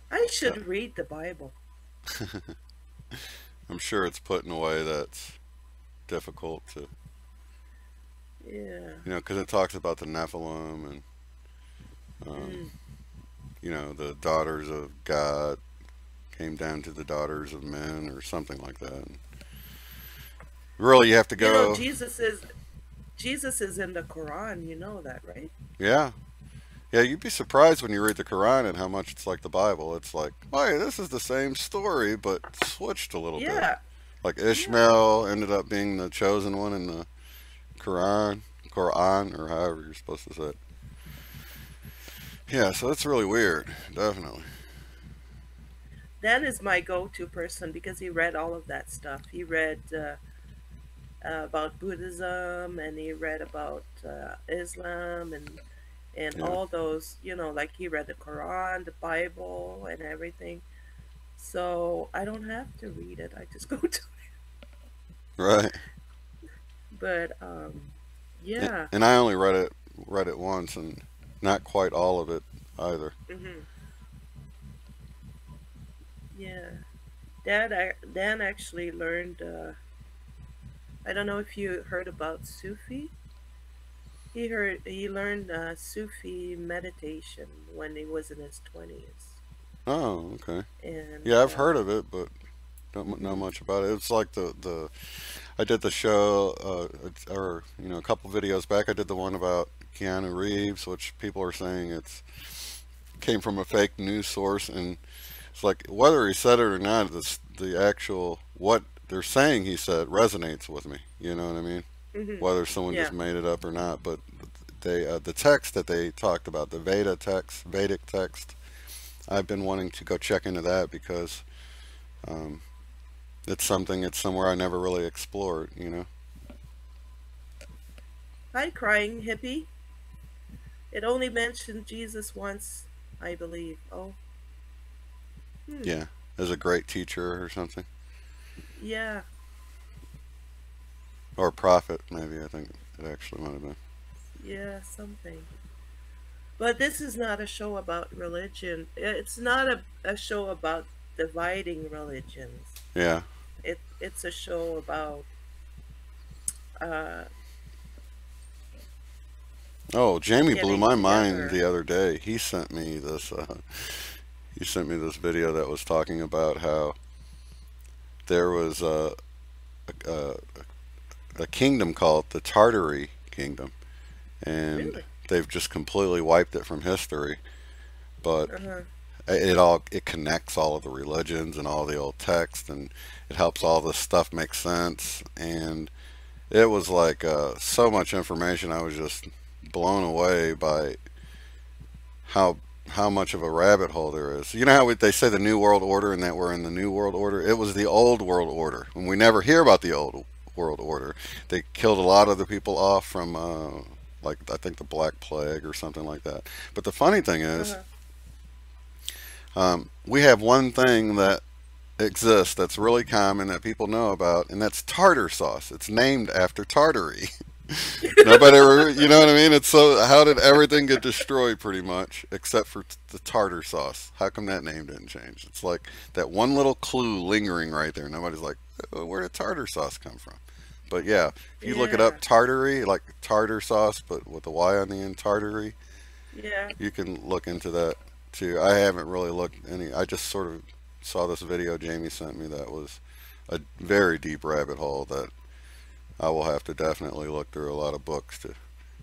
I Yeah. should read the Bible. I'm sure it's put in a way that's difficult to, Yeah. because it talks about the Nephilim and, um, Mm. the daughters of God came down to the daughters of men or something like that. And really, you have to You know, go, Jesus is in the Quran, you know that, right? yeah. Yeah, you'd be surprised when you read the Quran and how much it's like the Bible. It's like, oh, yeah, this is the same story, but switched a little bit. Yeah. Like Yeah. Ishmael ended up being the chosen one in the Quran, or however you're supposed to say it. Yeah, so it's really weird, definitely. Dan is my go-to person because he read all of that stuff. He read about Buddhism, and he read about Islam, and Yeah, all those, like he read the Quran, the Bible, and everything. So I don't have to read it. I just go to right. But yeah. And I only read it once, and not quite all of it either. Hmm. Yeah. Dan actually learned. I don't know if you heard about Sufi. He learned Sufi meditation when he was in his 20s, Oh, okay. and Yeah, I've heard of it, but don't know mhm. much about it. It's like the I did the show, or a couple videos back. I did the one about Keanu Reeves, which people are saying it's came from a fake news source, and it's like whether he said it or not, the actual what they're saying he said resonates with me. You know what I mean? Mhm. Whether someone just Yeah. made it up or not, but the text that they talked about, the Vedic text, I've been wanting to go check into that because um, it's somewhere I never really explored. Hi, crying hippie. It only mentioned Jesus once, I believe. Oh, hmm. Yeah, as a great teacher or something, Yeah. or prophet maybe. I think it actually might have been. Yeah, something. But this is not a show about religion. It's not a show about dividing religions. Yeah. It's a show about uh, Oh, Jamie blew getting my mind the together. other day. He sent me this. He sent me this video that was talking about how there was a, a kingdom called the Tartary Kingdom, and Really? they've just completely wiped it from history. But Uh huh. it connects all of the religions and all the old text, and it helps all this stuff make sense. And it was like so much information. I was just blown away by how how much of a rabbit hole there is. You know how they say the New World Order and that we're in the New World Order? It was the Old World Order, and we never hear about the Old World Order. They killed a lot of the people off from, like, I think the Black Plague or something like that. But the funny thing Uh is, huh. we have one thing that exists that's really common that people know about, and that's tartar sauce. It's named after Tartary. Nobody ever, you know what I mean? It's so, how did everything get destroyed pretty much, except for the tartar sauce? How come that name didn't change? It's like that one little clue lingering right there. Nobody's like, oh, where did tartar sauce come from? But yeah, if you look it Yeah, up, tartary, like tartar sauce, but with a Y on the end, tartary, yeah, you can look into that too. I haven't really looked any, I just sort of saw this video Jamie sent me that was a very deep rabbit hole that I will have to definitely look through a lot of books to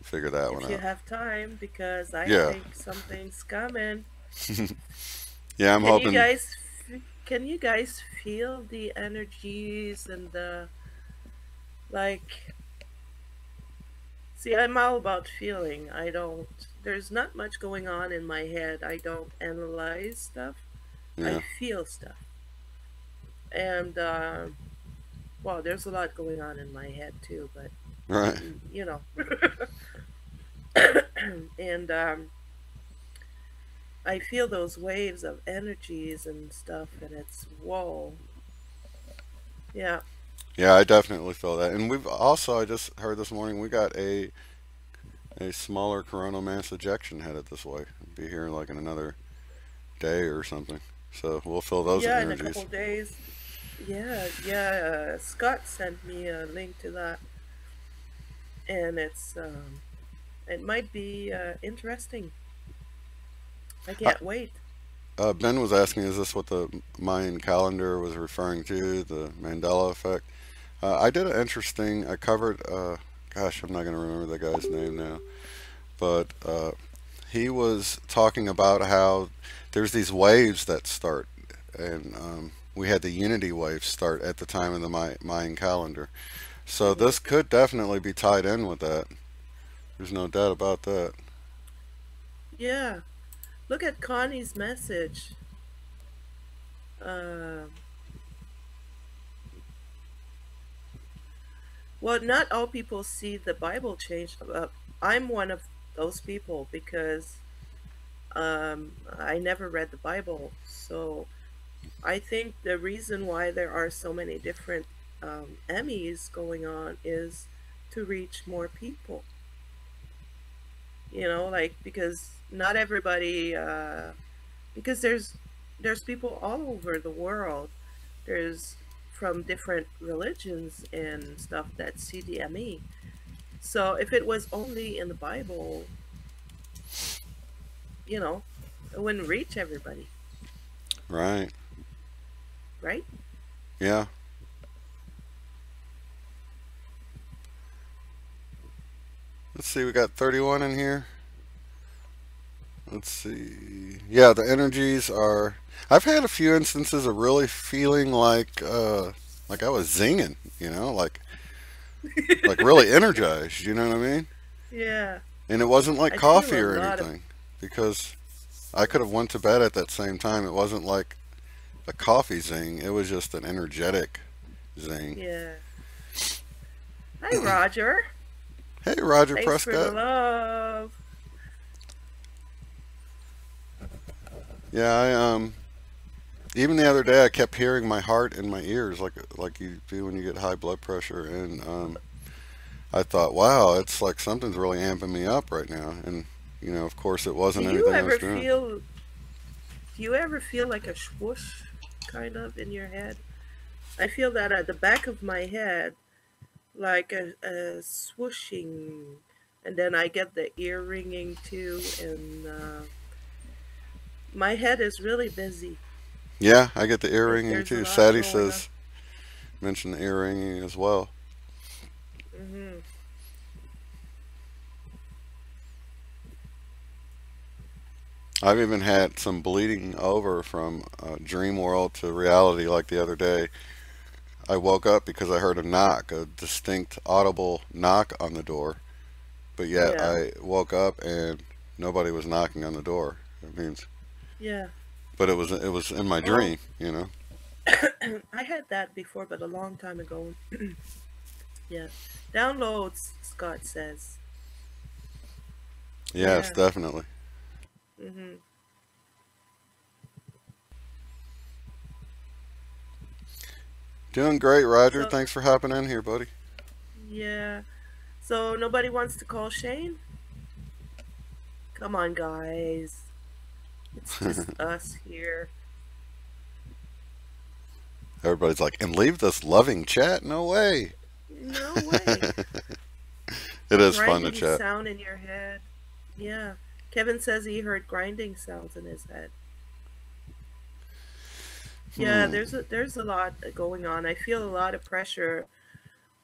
figure that one if you out. have time, because I Yeah. think something's coming. Yeah, I'm Can you hoping. guys can you guys feel the energies and the like? See, I'm all about feeling. I don't. There's not much going on in my head. I don't analyze stuff. I Yeah. feel stuff, and well, there's a lot going on in my head too. But Right. you know, and I feel those waves of energies and stuff, and it's whoa, yeah. Yeah, I definitely feel that. And we've also, I just heard this morning, we got a smaller coronal mass ejection headed this way. Be here like in another day or something. So we'll feel those Yeah, in a couple energies. days. Yeah, yeah. Scott sent me a link to that, and it might be interesting. I I, can't wait. Ben was asking, is this what the Mayan calendar was referring to, the Mandela effect? I did an interesting, I covered, gosh, I'm not going to remember the guy's name now, but he was talking about how there's these waves that start, and we had the unity waves start at the time of the Mayan calendar. So Hmm. this could definitely be tied in with that. There's no doubt about that. Yeah, look at Connie's message. Um, well, not all people see the Bible change. I'm one of those people because I never read the Bible, so I think the reason why there are so many different Emmys going on is to reach more people. Like because not everybody, because there's people all over the world. There's from different religions and stuff that see the Emmy. So if it was only in the Bible, you know, it wouldn't reach everybody, Right. right? Yeah. Let's see, we got 31 in here. Let's see. Yeah, the energies are. I've had a few instances of really feeling like I was zinging, like really energized. You know what I mean? Yeah, And it wasn't like I feel coffee a or lot of. anything, because I could have went to bed at that same time. It wasn't like a coffee zing. It was just an energetic zing. Yeah. Hi, Roger. Hey, Roger Thanks for the Prescott. love. Yeah, I even the other day I kept hearing my heart in my ears, like you do when you get high blood pressure, and I thought, wow, it's like something's really amping me up right now, and of course, it Do wasn't you anything I was ever doing. feel? Do you ever feel like a swoosh, kind of, in your head? I feel that at the back of my head, like a swooshing, and then I get the ear ringing too, and my head is really busy. Yeah, I get the ear ringing There's a too. lot Sadie going on. says mention the ear ringing as well. Hmm. I've even had some bleeding over from dream world to reality. Like the other day, I woke up because I heard a knock, a distinct audible knock on the door, but yet Yeah. I woke up and nobody was knocking on the door. It means, Yeah. but it was in my Oh, dream. I had that before, but a long time ago. Yeah. Downloads, Scott says. Yes, Yeah. definitely. Hmm. Doing great, Roger. So, Thanks for hopping in here, buddy. yeah. So nobody wants to call Shane? Come on, guys. It's just us here. Everybody's like, and leave this loving chat? No way. No way. It is fun to Grinding chat. sound in your head. Yeah. Kevin says he heard grinding sounds in his head. Yeah, Hmm. there's a lot going on. I feel a lot of pressure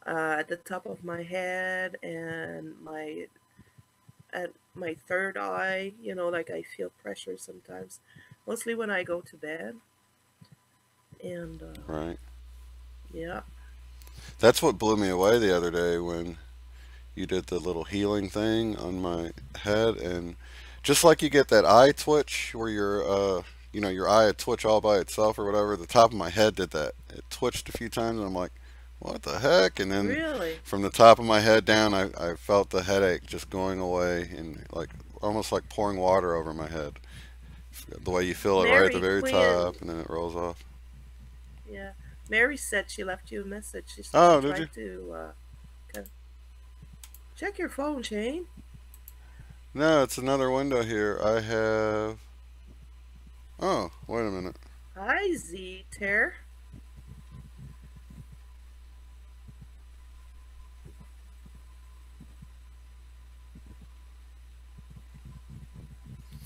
at the top of my head and my at my third eye. You know, like I feel pressure sometimes, mostly when I go to bed. And Right. yeah, That's what blew me away the other day when you did the little healing thing on my head, and just like you get that eye twitch where your eye would twitch all by itself or whatever. The top of my head did that. It twitched a few times, and I'm like, what the heck? And then really, from the top of my head down, I felt the headache just going away, and like almost like pouring water over my head. The way you feel it right at the Mary very Queen. top, and then it rolls off. Yeah, Mary said she left you a message. She said she Oh, did you? tried to check your phone, Shane. No, it's another window here. I have. Oh, wait a minute. Hi, Z Tear.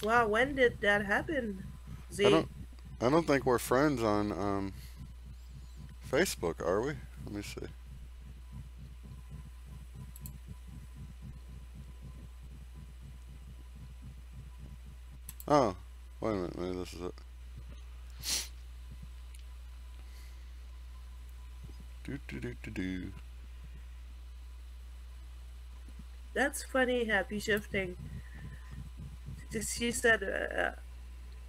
Wow, when did that happen, I Z? don't. I don't think we're friends on Facebook, are we? Let me see. Oh, wait a minute. Maybe this is it. Do do do do do. That's funny. Happy shifting. She said,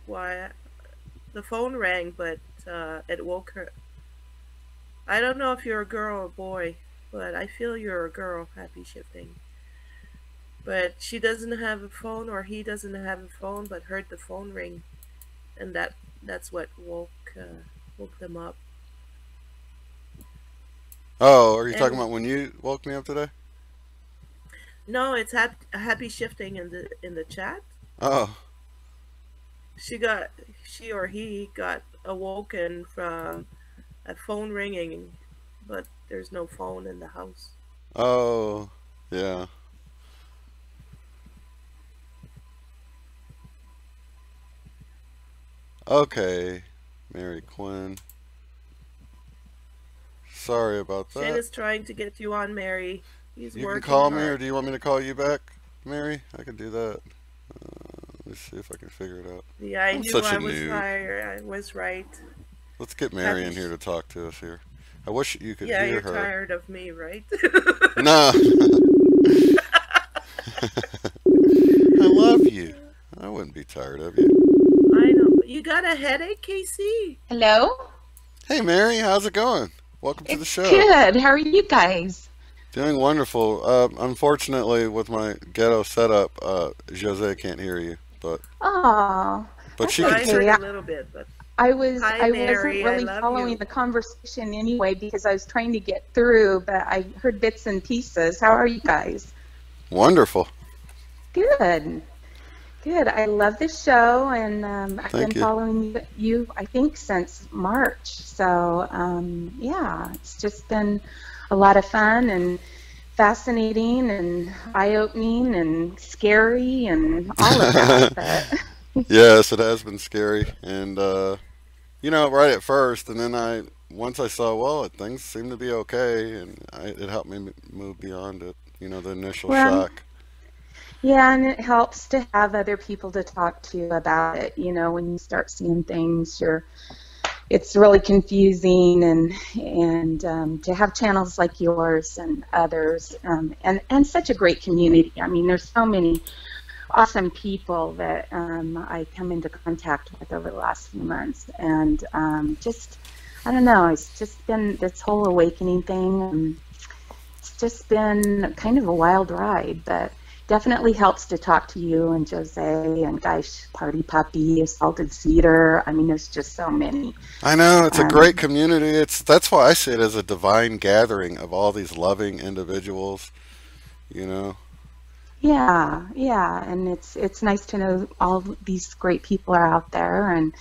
"Why the phone rang, but it woke her." I don't know if you're a girl or boy, but I feel you're a girl. Happy shifting. But she doesn't have a phone, or he doesn't have a phone, but heard the phone ring, and that's what woke them up. Oh, are you talking And about when you woke me up today? no, it's happy shifting in the chat. Oh, She or he got awoken from a phone ringing, but there's no phone in the house. oh, yeah. Okay, Mary Quinn. Sorry about Shane that. is trying to get you on, Mary. He's You can working call me, or hard. do you want me to call you back, Mary? I can do that. Let me see if I can figure it out. Yeah, I I'm knew such a I was noob. higher. I was right. Let's get Mary Happy. in here to talk to us here. I wish you could Yeah, hear you're her. tired of me, right? No. I love you. I wouldn't be tired of you. I know. You got a headache, Casey? Hello? Hey, Mary, how's it going? Welcome to the It's show. good. How are you guys? Doing wonderful. Unfortunately, with my ghetto setup, Jose can't hear you, but Oh, but that's she Well, can. I heard okay. a little bit, but hi, I wasn't Mary. I really love following you. the conversation anyway because I was trying to get through, but I heard bits and pieces. How are you guys? Wonderful. Good. Good. I love the show, and I've been Thank you. following you, I think, since March. So, yeah, it's just been a lot of fun and fascinating and eye-opening and scary and all of that. But Yes, it has been scary, and right at first, and then once I saw, well, things seem to be okay, and it helped me move beyond it. The initial well, shock. yeah, and it helps to have other people to talk to about it. You know, when you start seeing things, it's really confusing, and to have channels like yours and others, and such a great community. I mean, there's so many awesome people that I come into contact with over the last few months, and just I don't know, it's just been this whole awakening thing. It's just been kind of a wild ride, but definitely helps to talk to you and Jose and Guy Party Puppy, Salted Cedar. I mean, there's just so many. I know it's a great Um, community. That's why I see it as a divine gathering of all these loving individuals. you know. Yeah, yeah, and it's nice to know all these great people are out there. And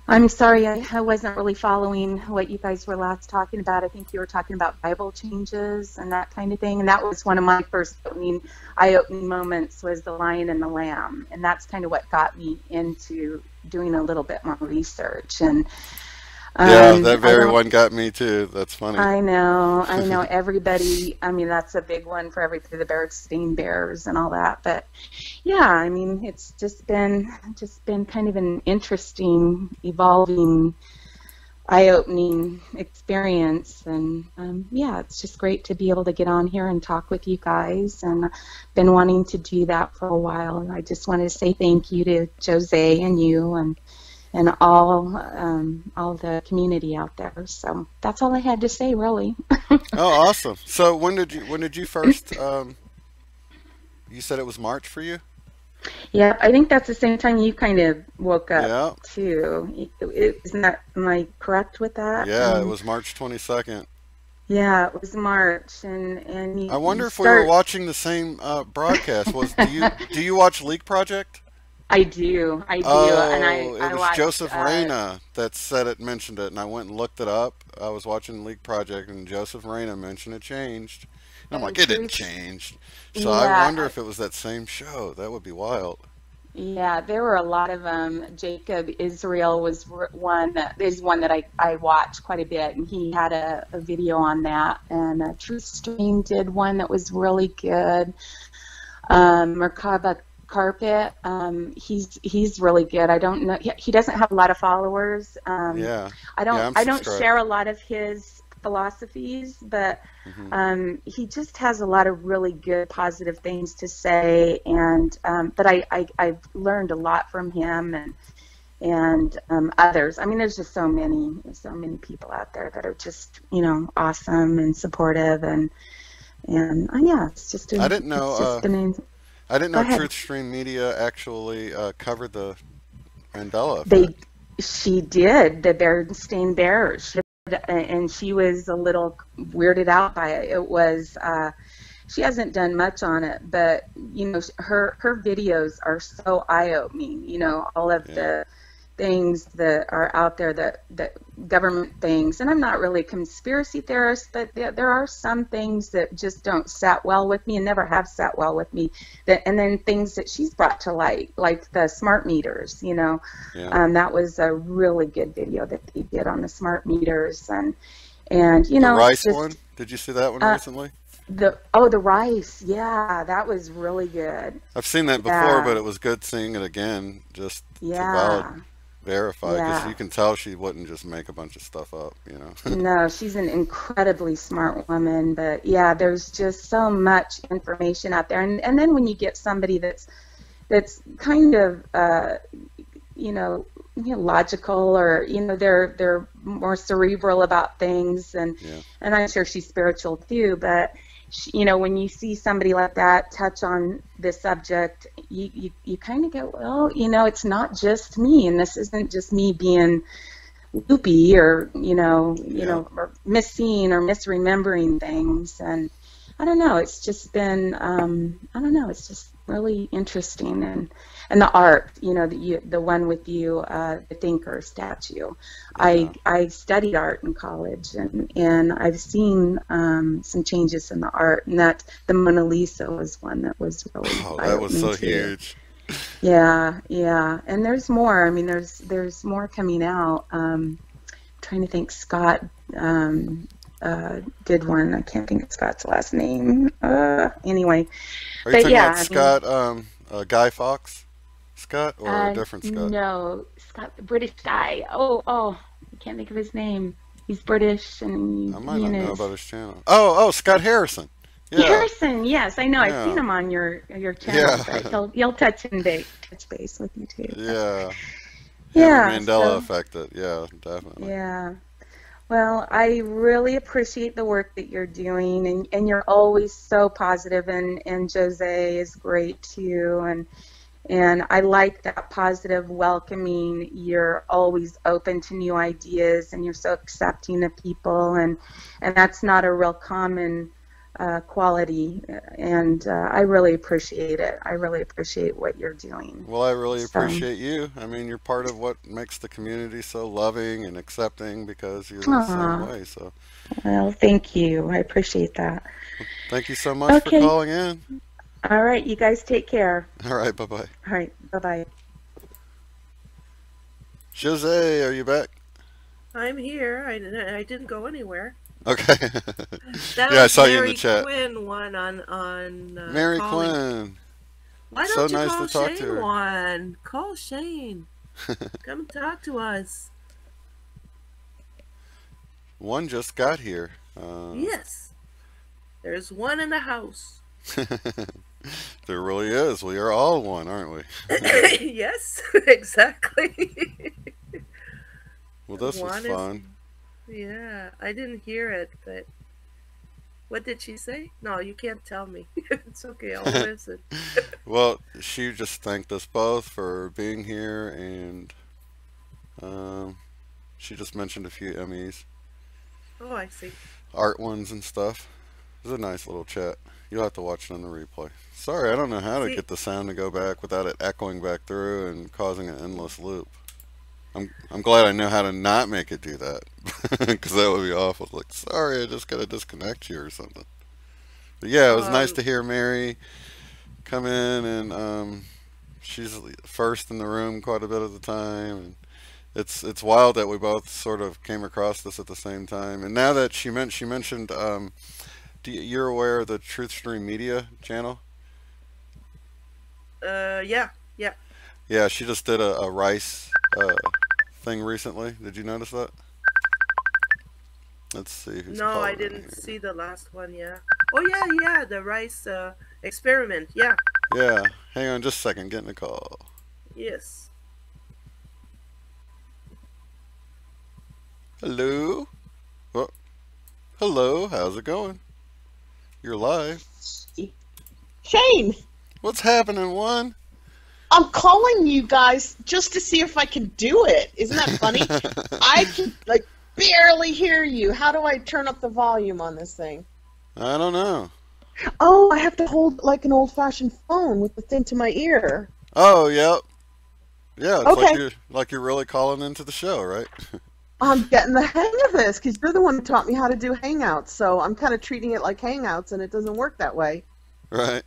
I'm sorry I wasn't really following what you guys were last talking about. I think you were talking about Bible changes and that kind of thing. And that was one of my first eye-opening moments, was the Lion and the Lamb. And that's kind of what got me into doing a little bit more research. And Yeah, that very one got me too. That's funny. I know everybody. I mean, that's a big one for everybody, the Berenstain Bears and all that. But yeah, I mean, it's just been kind of an interesting, evolving, eye-opening experience. And yeah, it's just great to be able to get on here and talk with you guys. And I've been wanting to do that for a while. And I just wanted to say thank you to Jose and you and all the community out there. So that's all I had to say, really. Oh, awesome! So when did you first? You said it was March for you. Yeah, I think that's the same time you kind of woke up Yeah. too. Isn't that? Am I correct with that? Yeah, it was March 22nd. Yeah, it was March, and I wonder if we were watching the same broadcast. Do you watch Leak Project? I do, and It was watched, Joseph Reyna that mentioned it, and I went and looked it up. I was watching Leak Project, and Joseph Reyna mentioned it changed. And I'm like, it didn't change. So yeah, I wonder if it was that same show. That would be wild. Yeah, there were a lot of them. Jacob Israel was one that I watched quite a bit, and he had a video on that. And Restream did one that was really good. Merkaba Carpet, he's really good. I don't know, he doesn't have a lot of followers. Yeah. I don't share a lot of his philosophies, but he just has a lot of really good positive things to say. And but I've learned a lot from him and others. I mean, there's just so many people out there that are just, awesome and supportive, and yeah, it's just I didn't know Truthstream Media actually covered the Mandela Effect. She did, the Berenstain Bears, and she was a little weirded out by it. It was she hasn't done much on it, but her videos are so eye-opening. All of the things that are out there, that government things, and I'm not really a conspiracy theorist, but there are some things that just don't sat well with me and never have sat well with me, and then things that she's brought to light, like the smart meters. That was a really good video that they did on the smart meters, and the rice one. Did you see that one recently? The rice, yeah, that was really good. I've seen that before, but it was good seeing it again, just to verify, because you can tell she wouldn't just make a bunch of stuff up, No, she's an incredibly smart woman, but yeah, there's just so much information out there, and then when you get somebody that's kind of logical, or they're more cerebral about things, and I'm sure she's spiritual too, but when you see somebody like that touch on this subject, you kind of go, well, it's not just me, and this isn't just me being loopy or or missing or misremembering things. And I don't know, it's just been it's just really interesting. And the art, the one with you, the thinker statue. I studied art in college, and I've seen some changes in the art, and that the Mona Lisa was one that was really that was so huge. Yeah, and there's more. I mean, there's more coming out. Trying to think. Scott did one. I can't think of Scott's last name. Anyway, are you talking about Scott? Guy Fawkes? Scott, or a different Scott? No, Scott, the British guy. Oh, I can't think of his name. He's British, and I might not know about his channel. Oh, Scott Harrison. Yeah. Harrison, yes, I know. I've seen him on your channel. Yeah. He'll touch base with you too. Yeah. Yeah. Mandela Effect. Yeah, definitely. Yeah. Well, I really appreciate the work that you're doing, and you're always so positive, and Jose is great too, and I like that positive, welcoming. You're always open to new ideas, and you're so accepting of people, and that's not a real common quality, and I really appreciate it. I really appreciate what you're doing. Well, I really So, appreciate you. I mean, you're part of what makes the community so loving and accepting because you're the same aw, way. So, well, thank you. I appreciate that. thank you so much for Okay. calling in. All right. You guys take care. All right, bye-bye. All right. Bye-bye. Jose, are you back? I'm here. I didn't go anywhere. Okay. That Yeah, I was saw you in the Mary chat. Quinn one on Mary calling. Quinn. Why So don't you nice call to talk to Shane her. one? Call Shane. Come and talk to us. One just got here. Yes. There's one in the house. There really is. We are all one, aren't we? Yes, exactly. Well, this was One fun. Yeah, I didn't hear it, but what did she say? No, you can't tell me. It's okay, I'll listen. Well, she just thanked us both for being here, and she just mentioned a few Emmys, Oh, I see. art ones and stuff. It was a nice little chat. You'll have to watch it on the replay. Sorry, I don't know how to See, get the sound to go back without it echoing back through and causing an endless loop. I'm glad I know how to not make it do that, because that would be awful. Like, sorry, I just gotta disconnect you or something. But yeah, it was nice um, to hear Mary come in, and she's first in the room quite a bit of the time, and it's wild that we both sort of came across this at the same time. And now that she mentioned, you're aware of the Truthstream Media channel? yeah, yeah. Yeah, she just did a rice thing recently. Did you notice that? Let's see who's No, I calling in didn't here. see the last one, yeah. Oh, yeah, yeah, the rice experiment, yeah. Yeah, hang on just a second, getting a call. Yes. Hello? Oh, hello, how's it going? You're live. Shane, What's happening, one? I'm calling you guys just to see if I can do it. Isn't that funny? I can like barely hear you. How do I turn up the volume on this thing? I don't know. Oh, I have to hold it like an old-fashioned phone with the thing to my ear. Oh, yep. Yeah, it's Okay. like you're really calling into the show, right? I'm getting the hang of this because you're the one who taught me how to do Hangouts. So I'm kind of treating it like Hangouts, and it doesn't work that way. Right.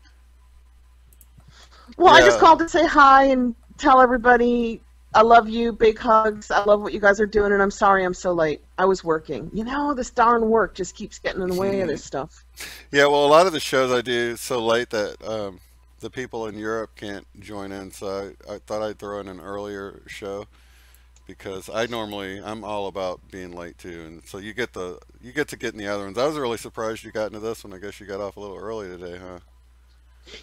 Well, I just Yeah. called to say hi and tell everybody I love you, big hugs. I love what you guys are doing, and I'm sorry I'm so late. I was working. You know, this darn work just keeps getting in the way of this stuff. Yeah, well, a lot of the shows I do so late that the people in Europe can't join in, so I thought I'd throw in an earlier show because I'm all about being late too, and so you get to get in the other ones. I was really surprised you got into this one. I guess you got off a little early today, huh?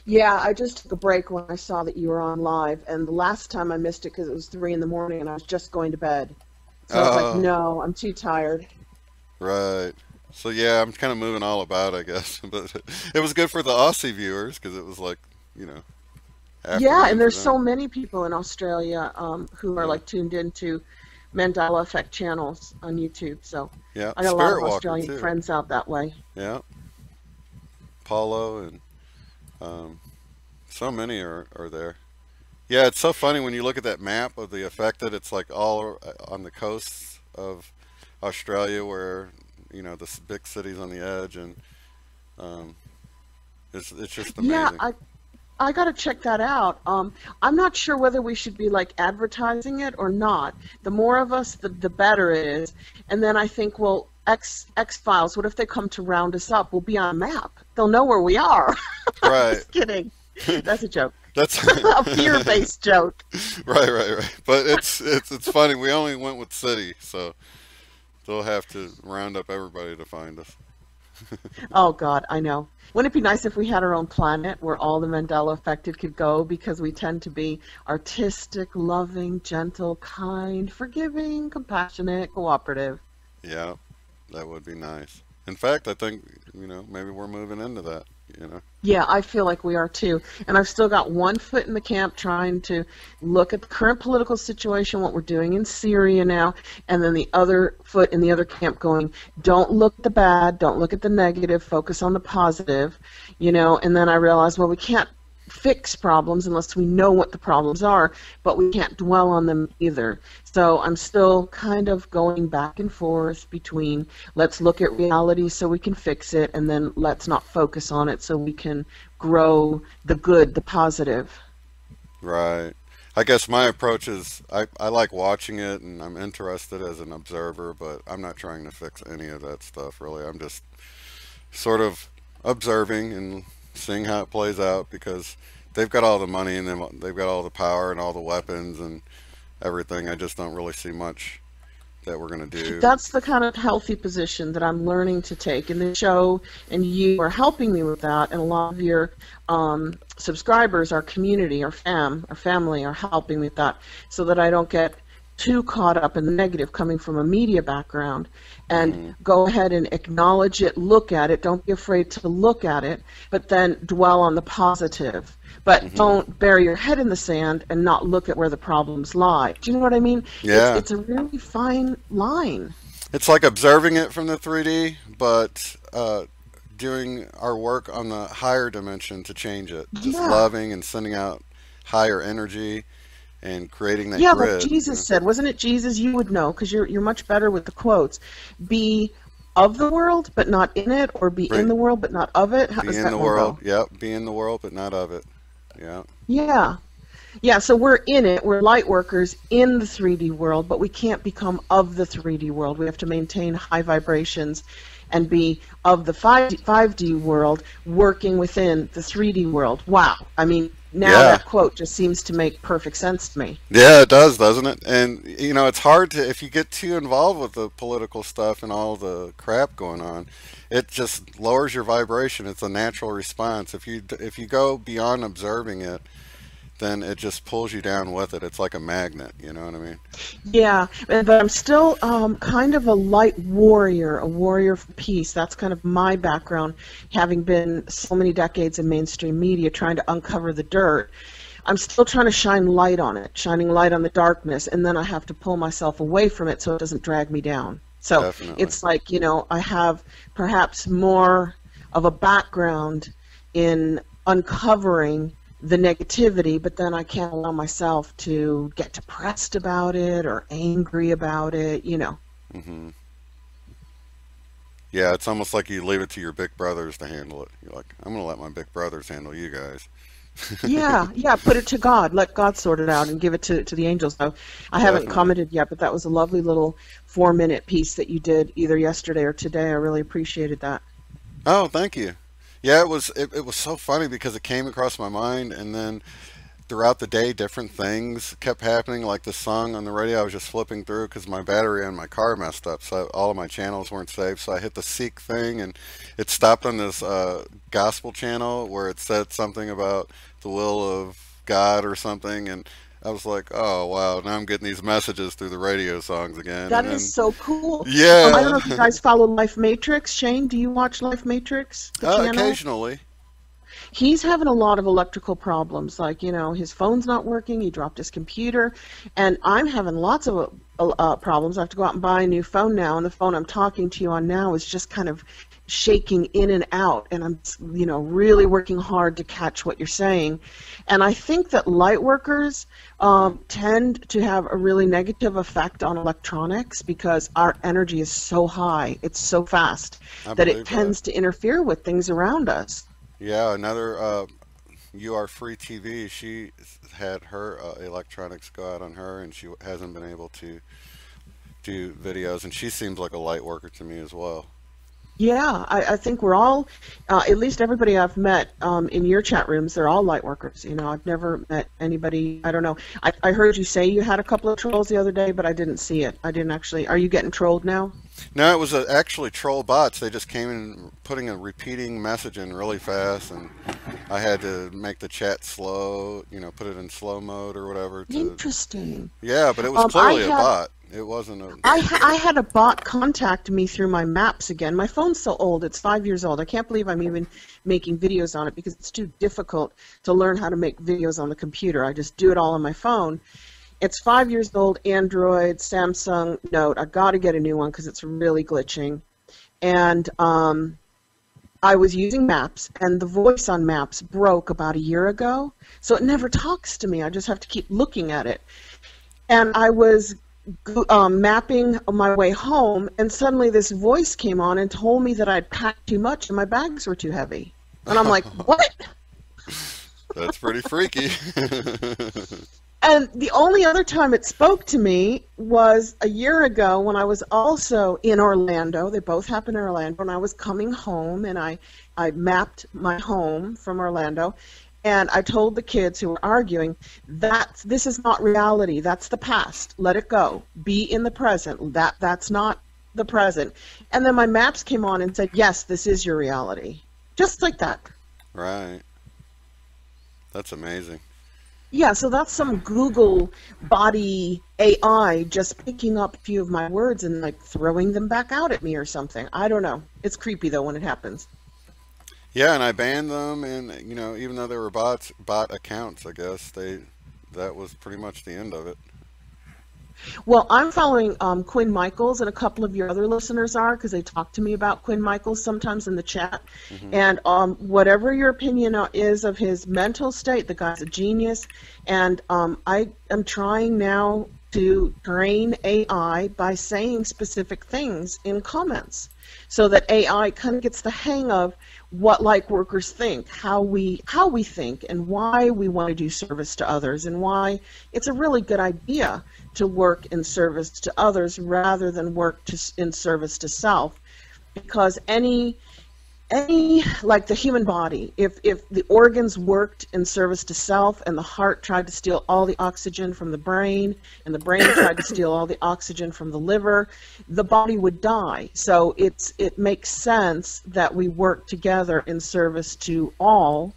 Yeah, I just took a break when I saw that you were on live, and the last time I missed it because it was 3 in the morning and I was just going to bed. So I was like, Oh, no, I'm too tired. right. So yeah, I'm kind of moving all about, I guess, but it was good for the Aussie viewers because it was like, you know, Yeah, afternoon and for there's them. so many people in Australia who are Yeah, like tuned into Mande1a Effect channels on YouTube. So yeah. I got a lot of Spirit Walker Australian too. friends out that way. Yeah, Paulo and um, so many are there. Yeah, it's so funny when you look at that map of the affected. It's like all on the coasts of Australia, where the big cities on the edge, and um, it's just Yeah, amazing. I got to check that out. I'm not sure whether we should be like advertising it or not. The more of us, the better it is. And then I think, well, X Files. What if they come to round us up? We'll be on a map. They'll know where we are. I'm Right. just kidding. That's a joke. That's A fear-based joke. right. But it's funny. We only went with city, so they'll have to round up everybody to find us. Oh God, I know. Wouldn't it be nice if we had our own planet where all the Mandela affected could go because we tend to be artistic, loving, gentle, kind, forgiving, compassionate, cooperative. Yeah, that would be nice. In fact, I think maybe we're moving into that. you know. Yeah, I feel like we are too. And I've still got one foot in the camp trying to look at the current political situation, what we're doing in Syria now, and then the other foot in the other camp going, don't look at the bad, don't look at the negative, focus on the positive, you know. And then I realized, well, we can't fix problems unless we know what the problems are, but we can't dwell on them either. So I'm still kind of going back and forth between let's look at reality so we can fix it, and then let's not focus on it so we can grow the good, the positive. Right. I guess my approach is I like watching it and I'm interested as an observer, but I'm not trying to fix any of that stuff really. I'm just sort of observing and seeing how it plays out because they've got all the money and they've got all the power and all the weapons and everything. I just don't really see much that we're going to do. That's the kind of healthy position that I'm learning to take in the show, and you are helping me with that, and a lot of your subscribers, our community, our family are helping me with that, so that I don't get too caught up in the negative coming from a media background, and go ahead and acknowledge it, look at it, don't be afraid to look at it, but then dwell on the positive. But don't bury your head in the sand and not look at where the problems lie. Do you know what I mean? Yeah. It's a really fine line. It's like observing it from the 3D, but doing our work on the higher dimension to change it. Just loving and sending out higher energy and creating that yeah, grid. like Jesus said. Wasn't it Jesus? You would know because you're much better with the quotes. Be of the world, but not in it, or be in the world, but not of it. How be does in that the one world. go? Yep. Be in the world, but not of it. Yeah. Yeah. Yeah, so we're in it. We're light workers in the 3D world, but we can't become of the 3D world. We have to maintain high vibrations and be of the 5D world, working within the 3D world. Wow. I mean, now that quote just seems to make perfect sense to me. Yeah, it does, doesn't it? And, you know, it's hard to, if you get too involved with the political stuff and all the crap going on, it just lowers your vibration. It's a natural response. If you go beyond observing it, then it just pulls you down with it. It's like a magnet, you know what I mean? Yeah, but I'm still kind of a light warrior, a warrior for peace. That's kind of my background, having been so many decades in mainstream media trying to uncover the dirt. I'm still trying to shine light on it, shining light on the darkness, and then I have to pull myself away from it so it doesn't drag me down. So Definitely. It's like, you know, I have perhaps more of a background in uncovering the negativity, but then I can't allow myself to get depressed about it or angry about it, you know. Yeah, it's almost like you leave it to your big brothers to handle it. You're like, I'm going to let my big brothers handle you guys. Yeah, put it to God. Let God sort it out and give it to the angels. So I haven't commented yet, but that was a lovely little 4-minute piece that you did either yesterday or today. I really appreciated that. Oh, thank you. Yeah, it was so funny because it came across my mind, and then throughout the day different things kept happening, like the song on the radio. I was just flipping through because my battery on my car messed up, so all of my channels weren't saved, so I hit the seek thing and it stopped on this gospel channel where it said something about the will of God or something, and I was like, oh wow, now I'm getting these messages through the radio songs again. That is so cool. Yeah. I don't know if you guys follow Life Matrix. Shane, do you watch Life Matrix? Occasionally. He's having a lot of electrical problems, like, you know, his phone's not working, he dropped his computer, and I'm having lots of problems. I have to go out and buy a new phone now, and the phone I'm talking to you on now is just kind of shaking in and out, and I'm, you know, really working hard to catch what you're saying. And I think that light workers tend to have a really negative effect on electronics because our energy is so high, it's so fast, that it tends to interfere with things around us. Yeah, another You Are Free TV, she had her electronics go out on her, and she hasn't been able to do videos, and she seems like a light worker to me as well. Yeah, I think we're all, at least everybody I've met in your chat rooms, they're all light workers. You know, I've never met anybody, I don't know. I heard you say you had a couple of trolls the other day, but I didn't see it. I didn't actually, are you getting trolled now? No, it was actually troll bots. They just came in putting a repeating message in really fast, and I had to make the chat slow, you know, put it in slow mode or whatever. Interesting. Yeah, but it was clearly a bot. It wasn't a... I had a bot contact me through my maps again. My phone's so old, it's 5 years old. I can't believe I'm even making videos on it because it's too difficult to learn how to make videos on the computer. I just do it all on my phone. It's 5 years old, Android, Samsung Note. I got to get a new one because it's really glitching. And I was using Maps, and the voice on Maps broke about a year ago, so it never talks to me. I just have to keep looking at it. And I was mapping my way home, and suddenly this voice came on and told me that I'd packed too much and my bags were too heavy. And I'm like, what? That's pretty freaky. And the only other time it spoke to me was a year ago when I was also in Orlando. They both happened in Orlando, and I was coming home, and I mapped my home from Orlando, and I told the kids who were arguing that this is not reality. That's the past. Let it go. Be in the present. That's not the present. And then my maps came on and said, yes, this is your reality. Just like that. Right. That's amazing. Yeah, so that's some Google body AI just picking up a few of my words and like throwing them back out at me or something. I don't know. It's creepy though when it happens. Yeah, and I banned them, and you know, even though they were bot accounts, I guess that was pretty much the end of it. Well, I'm following Quinn Michaels, and a couple of your other listeners are, because they talk to me about Quinn Michaels sometimes in the chat. Mm-hmm. And whatever your opinion is of his mental state, the guy's a genius. And I am trying now to train AI by saying specific things in comments, so that AI kind of gets the hang of what like workers think, how we think, and why we want to do service to others, and why it's a really good idea to work in service to others rather than work in service to self. Because any like the human body, if the organs worked in service to self, and the heart tried to steal all the oxygen from the brain, and the brain tried to steal all the oxygen from the liver, the body would die. So it makes sense that we work together in service to all,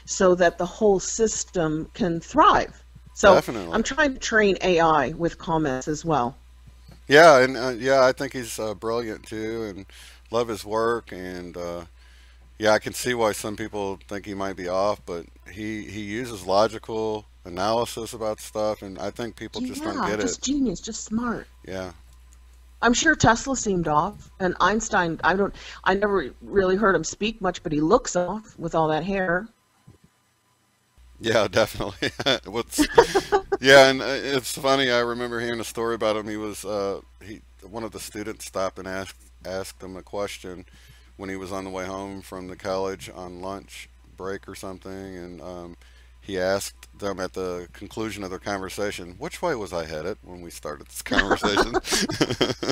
so that the whole system can thrive. So Definitely. I'm trying to train AI with comments as well. Yeah, and yeah, I think he's brilliant too, and love his work, and yeah, I can see why some people think he might be off, but he uses logical analysis about stuff, and I think people just don't get just genius, just smart. Yeah. I'm sure Tesla seemed off, and Einstein, I never really heard him speak much, but he looks off with all that hair. Yeah, definitely. Yeah, and it's funny. I remember hearing a story about him. He was one of the students stopped and asked him a question when he was on the way home from the college on lunch break or something, and he asked them at the conclusion of their conversation, "Which way was I headed when we started this conversation?"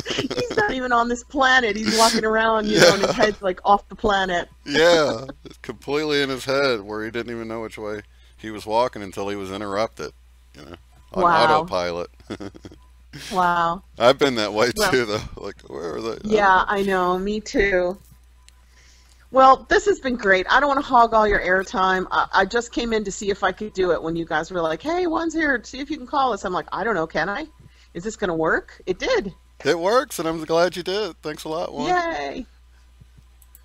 He's not even on this planet. He's walking around, you know, and his head's like off the planet. Yeah, it's completely in his head where he didn't even know which way he was walking until he was interrupted, you know, on autopilot. Wow. I've been that way too, though. Like, where are they? Yeah, I know. Me too. Well, this has been great. I don't want to hog all your airtime. I just came in to see if I could do it when you guys were like, hey, one's here. See if you can call us. I'm like, I don't know. Can I? Is this going to work? It did. It works, and I'm glad you did. Thanks a lot, Juan. Yay.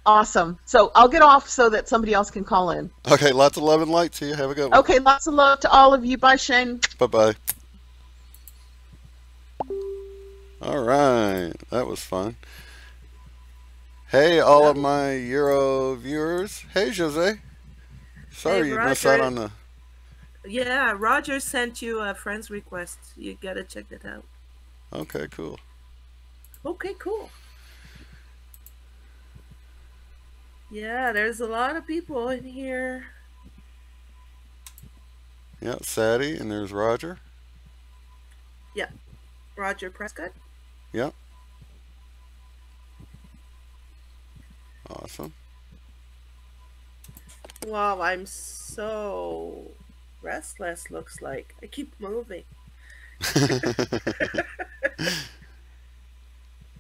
Awesome. So I'll get off so that somebody else can call in. Okay, lots of love and light to you. Have a good one. Okay, lots of love to all of you. Bye, Shane. Bye-bye. All right, that was fun. Hey, all of my Euro viewers. Hey, Jose. Sorry Hey, you missed out on the... Yeah, Roger sent you a friend's request. You gotta check that out. Okay, cool. Okay, cool. Yeah, there's a lot of people in here. Yeah, Sadie, and there's Roger. Yeah, Roger Prescott. Yep. Awesome. Wow, I'm so restless, looks like. I keep moving.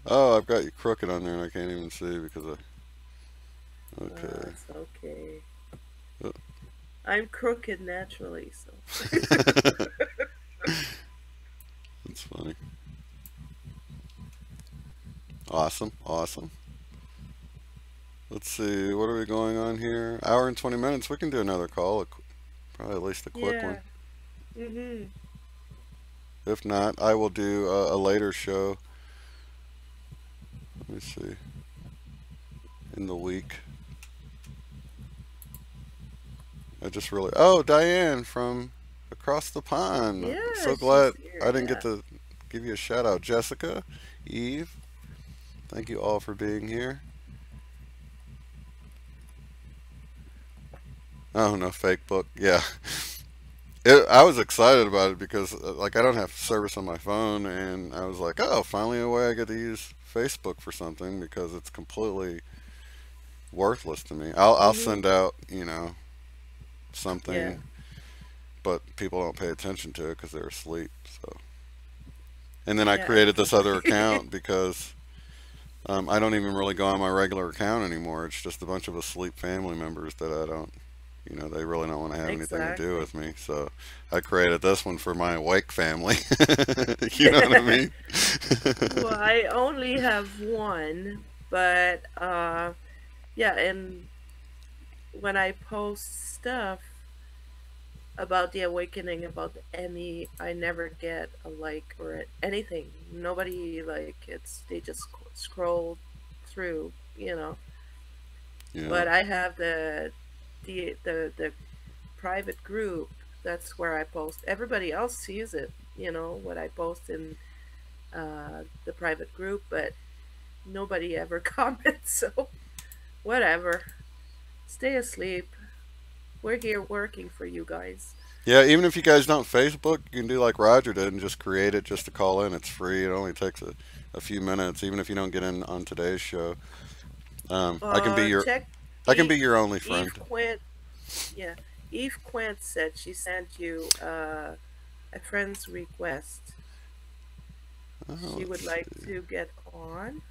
Oh, I've got you crooked on there and I can't even see because I... Okay. It's okay. Oh. I'm crooked naturally, so. That's funny. Awesome, awesome. Let's see, what are we going on here? Hour and 20 minutes. We can do another call, probably at least a quick Yeah. one. Mhm. If not, I will do a later show. Let me see. In the week. I just really. Oh, Diane from across the pond. Yeah, So she's glad here. I didn't get Yeah. to give you a shout out. Jessica, Eve, thank you all for being here. Oh, no, fake book. Yeah. I was excited about it because, like, I don't have service on my phone, and I was like, oh, finally a way I get to use Facebook for something because it's completely worthless to me. I'll Mhm. send out, Yeah. something, but people don't pay attention to it because they're asleep. So, and then I Yeah, created this other exactly. account because I don't even really go on my regular account anymore. It's just a bunch of asleep family members that I don't, they really don't want to have anything to do Exactly. with me. So I created this one for my awake family. You know what I mean? Well, I only have one, but yeah, and when I post stuff about the awakening, about the Emmy, I never get a like or anything. Nobody like it's they just scroll through, you know. Yeah. But I have the private group. That's where I post. Everybody else sees it, what I post in the private group, but nobody ever comments. So whatever. Stay asleep. We're here working for you guys. Yeah, even if you guys don't Facebook, you can do like Roger did and just create it just to call in. It's free. It only takes a few minutes, even if you don't get in on today's show. I can be your Check I can Eve, be your only friend. Eve Quint. Yeah, Eve Quint said she sent you a friend's request. Oh, She would let's like see. to get on.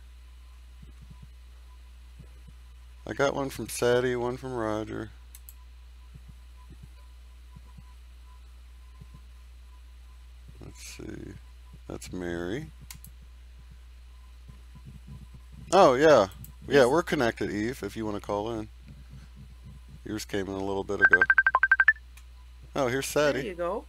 I got one from Sadie, one from Roger. Let's see. That's Mary. Oh yeah, yeah. Is We're connected, Eve. If you want to call in, yours came in a little bit ago. Oh, here's There Sadie. you go.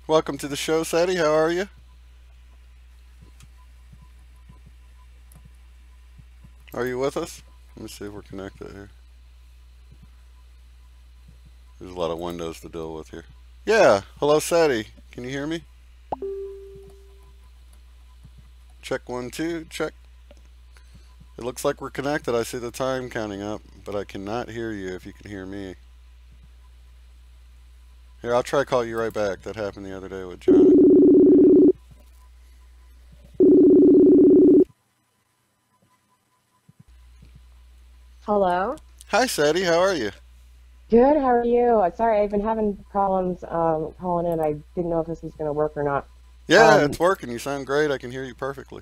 Welcome to the show, Sadie. How are you? Are you with us? Let me see if we're connected here. There's a lot of windows to deal with here. Yeah. Hello, Sadie. Can you hear me? Check 1 2. Check. It looks like we're connected. I see the time counting up, but I cannot hear you if you can hear me. Here, I'll try to call you right back. That happened the other day with John. Hello. Hi, Sadie. How are you? Good. How are you? Sorry, I've been having problems calling in. I didn't know if this was going to work or not. Yeah, Um, it's working. You sound great. I can hear you perfectly.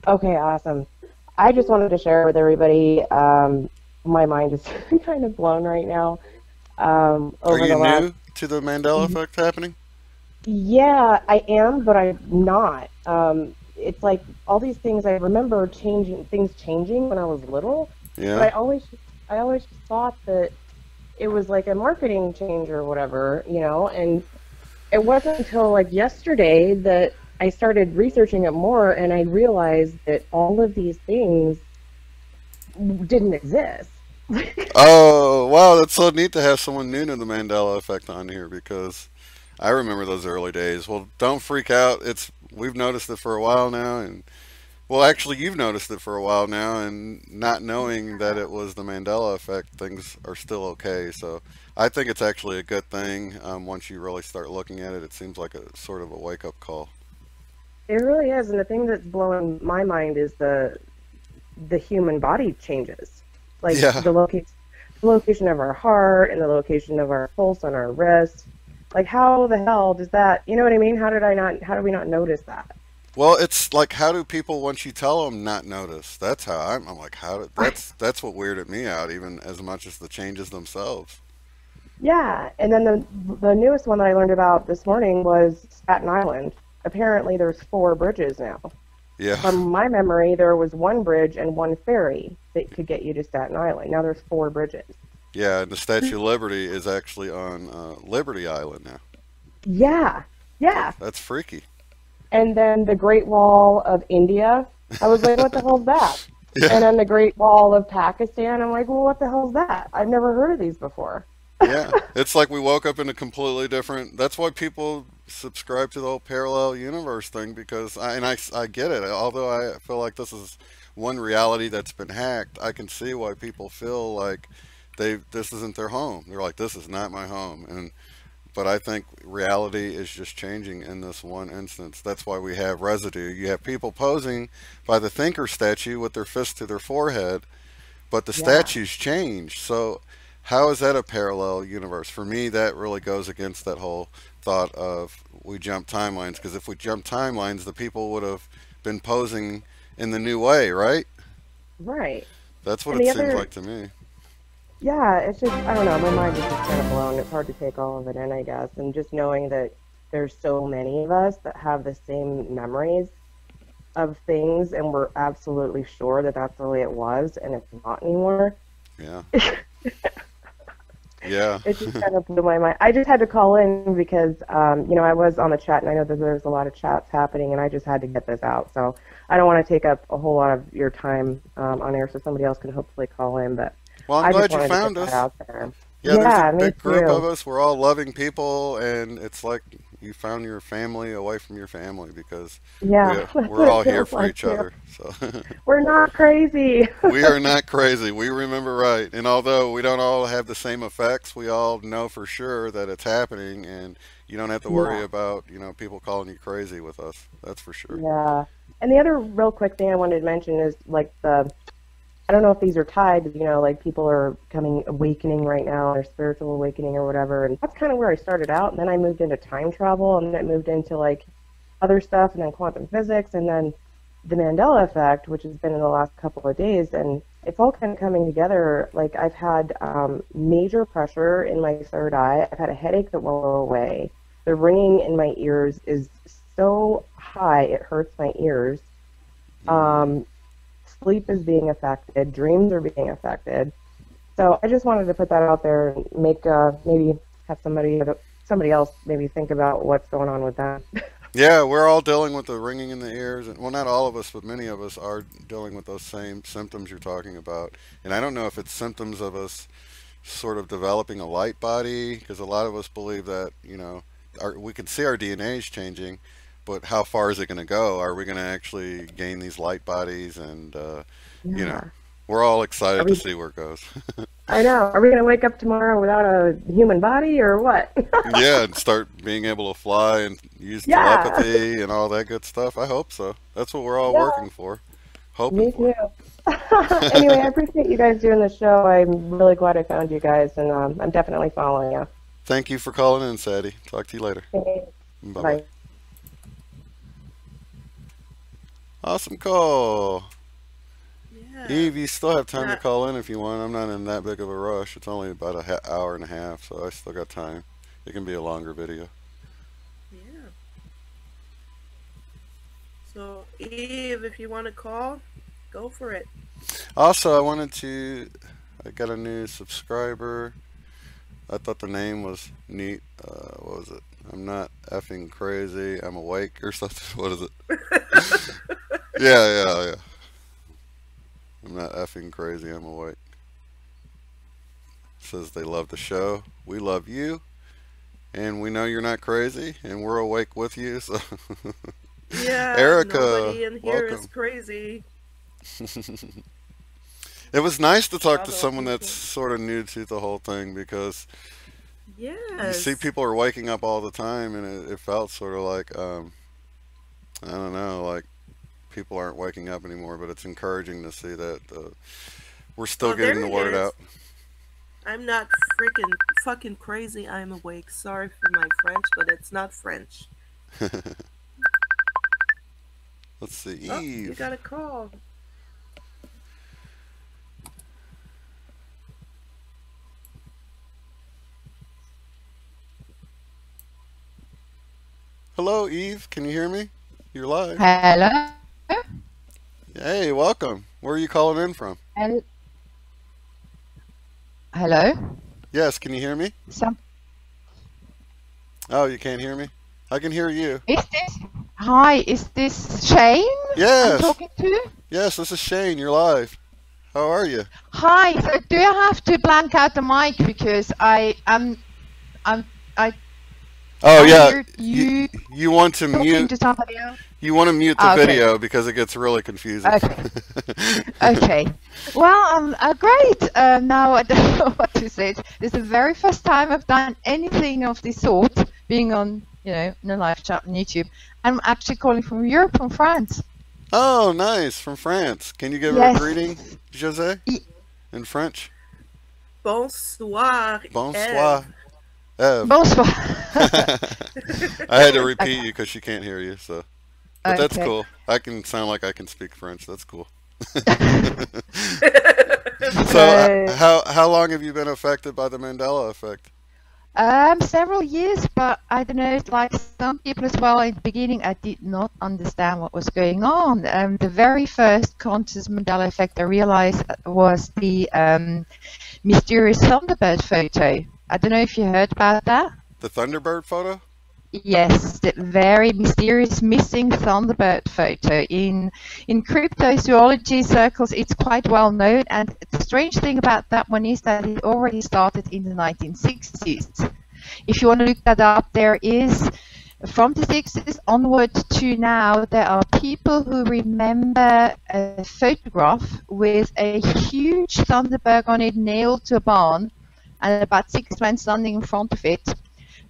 okay, awesome. I just wanted to share with everybody. My mind is kind of blown right now. Are Over you the last, new to the Mandela effect happening? yeah, I am, but I'm not. It's like all these things I remember things changing when I was little, but Yeah. I always thought that it was like a marketing change or whatever, and it wasn't until like yesterday that I started researching it more and I realized that all of these things didn't exist. Oh, wow. That's so neat to have someone new to the Mandela effect on here because I remember those early days. Well, don't freak out. We've noticed it for a while now, and well, actually, you've noticed it for a while now, and not knowing that it was the Mandela effect, things are still okay. So I think it's actually a good thing. Once you really start looking at it, it seems like a sort of a wake up call. It really is, and the thing that's blowing my mind is the human body changes, like Yeah. the location of our heart and the location of our pulse on our wrist. Like, how the hell does that? You know what I mean? How do we not notice that? Well, it's like, how do people, once you tell them, not notice? That's how I'm like, Right. that's what weirded me out, even as much as the changes themselves. Yeah, and then the newest one that I learned about this morning was Staten Island. Apparently, there's 4 bridges now. Yeah. From my memory, there was 1 bridge and 1 ferry that could get you to Staten Island. Now there's 4 bridges. Yeah, and the Statue of Liberty is actually on Liberty Island now. Yeah, yeah. That's freaky. And then the Great Wall of India. I was like, what the hell's that? Yeah. And then the Great Wall of Pakistan. I'm like, well, what the hell's that? I've never heard of these before. Yeah, it's like we woke up in a completely different. That's why people subscribe to the whole parallel universe thing, because I get it. Although I feel like this is one reality that's been hacked, I can see why people feel like this isn't their home. They're like, this is not my home. But I think reality is just changing in this one instance. That's why we have residue. You have people posing by the thinker statue with their fist to their forehead, but the statues change. So how is that a parallel universe? For me, that really goes against that whole thought of we jump timelines, because if we jump timelines, the people would have been posing in the new way, right? Right. That's what it seems like to me. Yeah, it's just, I don't know, my mind is just kind of blown. It's hard to take all of it in, I guess. And just knowing that there's so many of us that have the same memories of things, and we're absolutely sure that that's the way it was, and it's not anymore. Yeah. Yeah. It just kind of blew my mind. I just had to call in because, you know, I was on the chat, and I know that there's a lot of chats happening, and I just had to get this out. So I don't want to take up a whole lot of your time on air, so somebody else can hopefully call in. But well, I'm glad you found us. Out there. Yeah, there's a big group too. of us. We're all loving people, and it's like you found your family away from your family, because we're all here for each other. So we're not crazy. We are not crazy. We remember right. And although we don't all have the same effects, we all know for sure that it's happening, and you don't have to worry about, you know, people calling you crazy with us. That's for sure. Yeah. And the other real quick thing I wanted to mention is like I don't know if these are tied, you know, like people are awakening right now, or spiritual awakening or whatever, and that's kind of where I started out, and then I moved into time travel, and then it moved into like other stuff, and then quantum physics, and then the Mande1a Effect, which has been in the last couple of days, and it's all kind of coming together. Like I've had major pressure in my third eye. I've had a headache that won't go away. The ringing in my ears is so high it hurts my ears. Sleep is being affected. Dreams are being affected. So I just wanted to put that out there and make maybe have somebody else maybe think about what's going on with that. Yeah, we're all dealing with the ringing in the ears, and well, not all of us, but many of us are dealing with those same symptoms you're talking about. And I don't know if it's symptoms of us sort of developing a light body, because a lot of us believe that, you know, we can see our DNA is changing, but how far is it going to go? Are we going to actually gain these light bodies? And, you know, we're all excited to see where it goes. I know. Are we going to wake up tomorrow without a human body or what? Yeah, and start being able to fly and use telepathy and all that good stuff. I hope so. That's what we're all working for. Me too. Anyway, I appreciate you guys doing the show. I'm really glad I found you guys, and I'm definitely following you. Thank you for calling in, Sadie. Talk to you later. Okay. Bye-bye. Awesome call. Yeah. Eve, you still have time to call in if you want. I'm not in that big of a rush. It's only about an hour and a half, so I still got time. It can be a longer video. Yeah. So, Eve, if you want to call, go for it. Also, I got a new subscriber. I thought the name was neat. What was it? I'm not effing crazy. I'm awake or something. What is it? Yeah. I'm not effing crazy. I'm awake. Says they love the show. We love you. And we know you're not crazy. And we're awake with you. So yeah, Erica, nobody in here welcome. is crazy. It was nice to talk to someone that's sort of new to the whole thing, because you see people are waking up all the time, and it felt sort of like, I don't know, like people aren't waking up anymore, but it's encouraging to see that we're still getting the word out. I'm not fucking crazy. I'm awake. Sorry for my French, but it's not French. Let's see, Oh, Eve. you got a call. Hello, Eve. Can you hear me? You're live. Hello. Hey, welcome. Where are you calling in from? Hel- Hello. Yes, can you hear me? Some Oh, you can't hear me? I can hear you. is this? Hi, is this Shane I'm Yes. talking to? Yes, this is Shane. You're live. How are you? Hi. So do I have to blank out the mic because I Oh, yeah. hear you You want to talking mute to somebody else? you want to mute the Okay. video because it gets really confusing. Okay. Okay. Well, great. Now I don't know what to say. This is the very first time I've done anything of this sort, being on, in a live chat on YouTube. I'm actually calling from Europe, from France. Oh, nice. From France. Can you give her a Yes. greeting, Jose? Y- In French? Bonsoir. Bonsoir. Eve. Bonsoir. I had to repeat you because she can't hear you, so. But that's Okay. cool. I can sound like I can speak French. That's cool. Eve. So, So, how long have you been affected by the Mandela effect? several years, but I don't know, it's like some people as well, in the beginning I did not understand what was going on. The very first conscious Mandela effect I realized was the mysterious Thunderbird photo. I don't know if you heard about that. The Thunderbird photo? Yes, the very mysterious missing Thunderbird photo. In cryptozoology circles, it's quite well known, and the strange thing about that one is that it already started in the 1960s. If you want to look that up, there is, from the 60s onward to now, there are people who remember a photograph with a huge Thunderbird on it nailed to a barn, and about 6 men standing in front of it,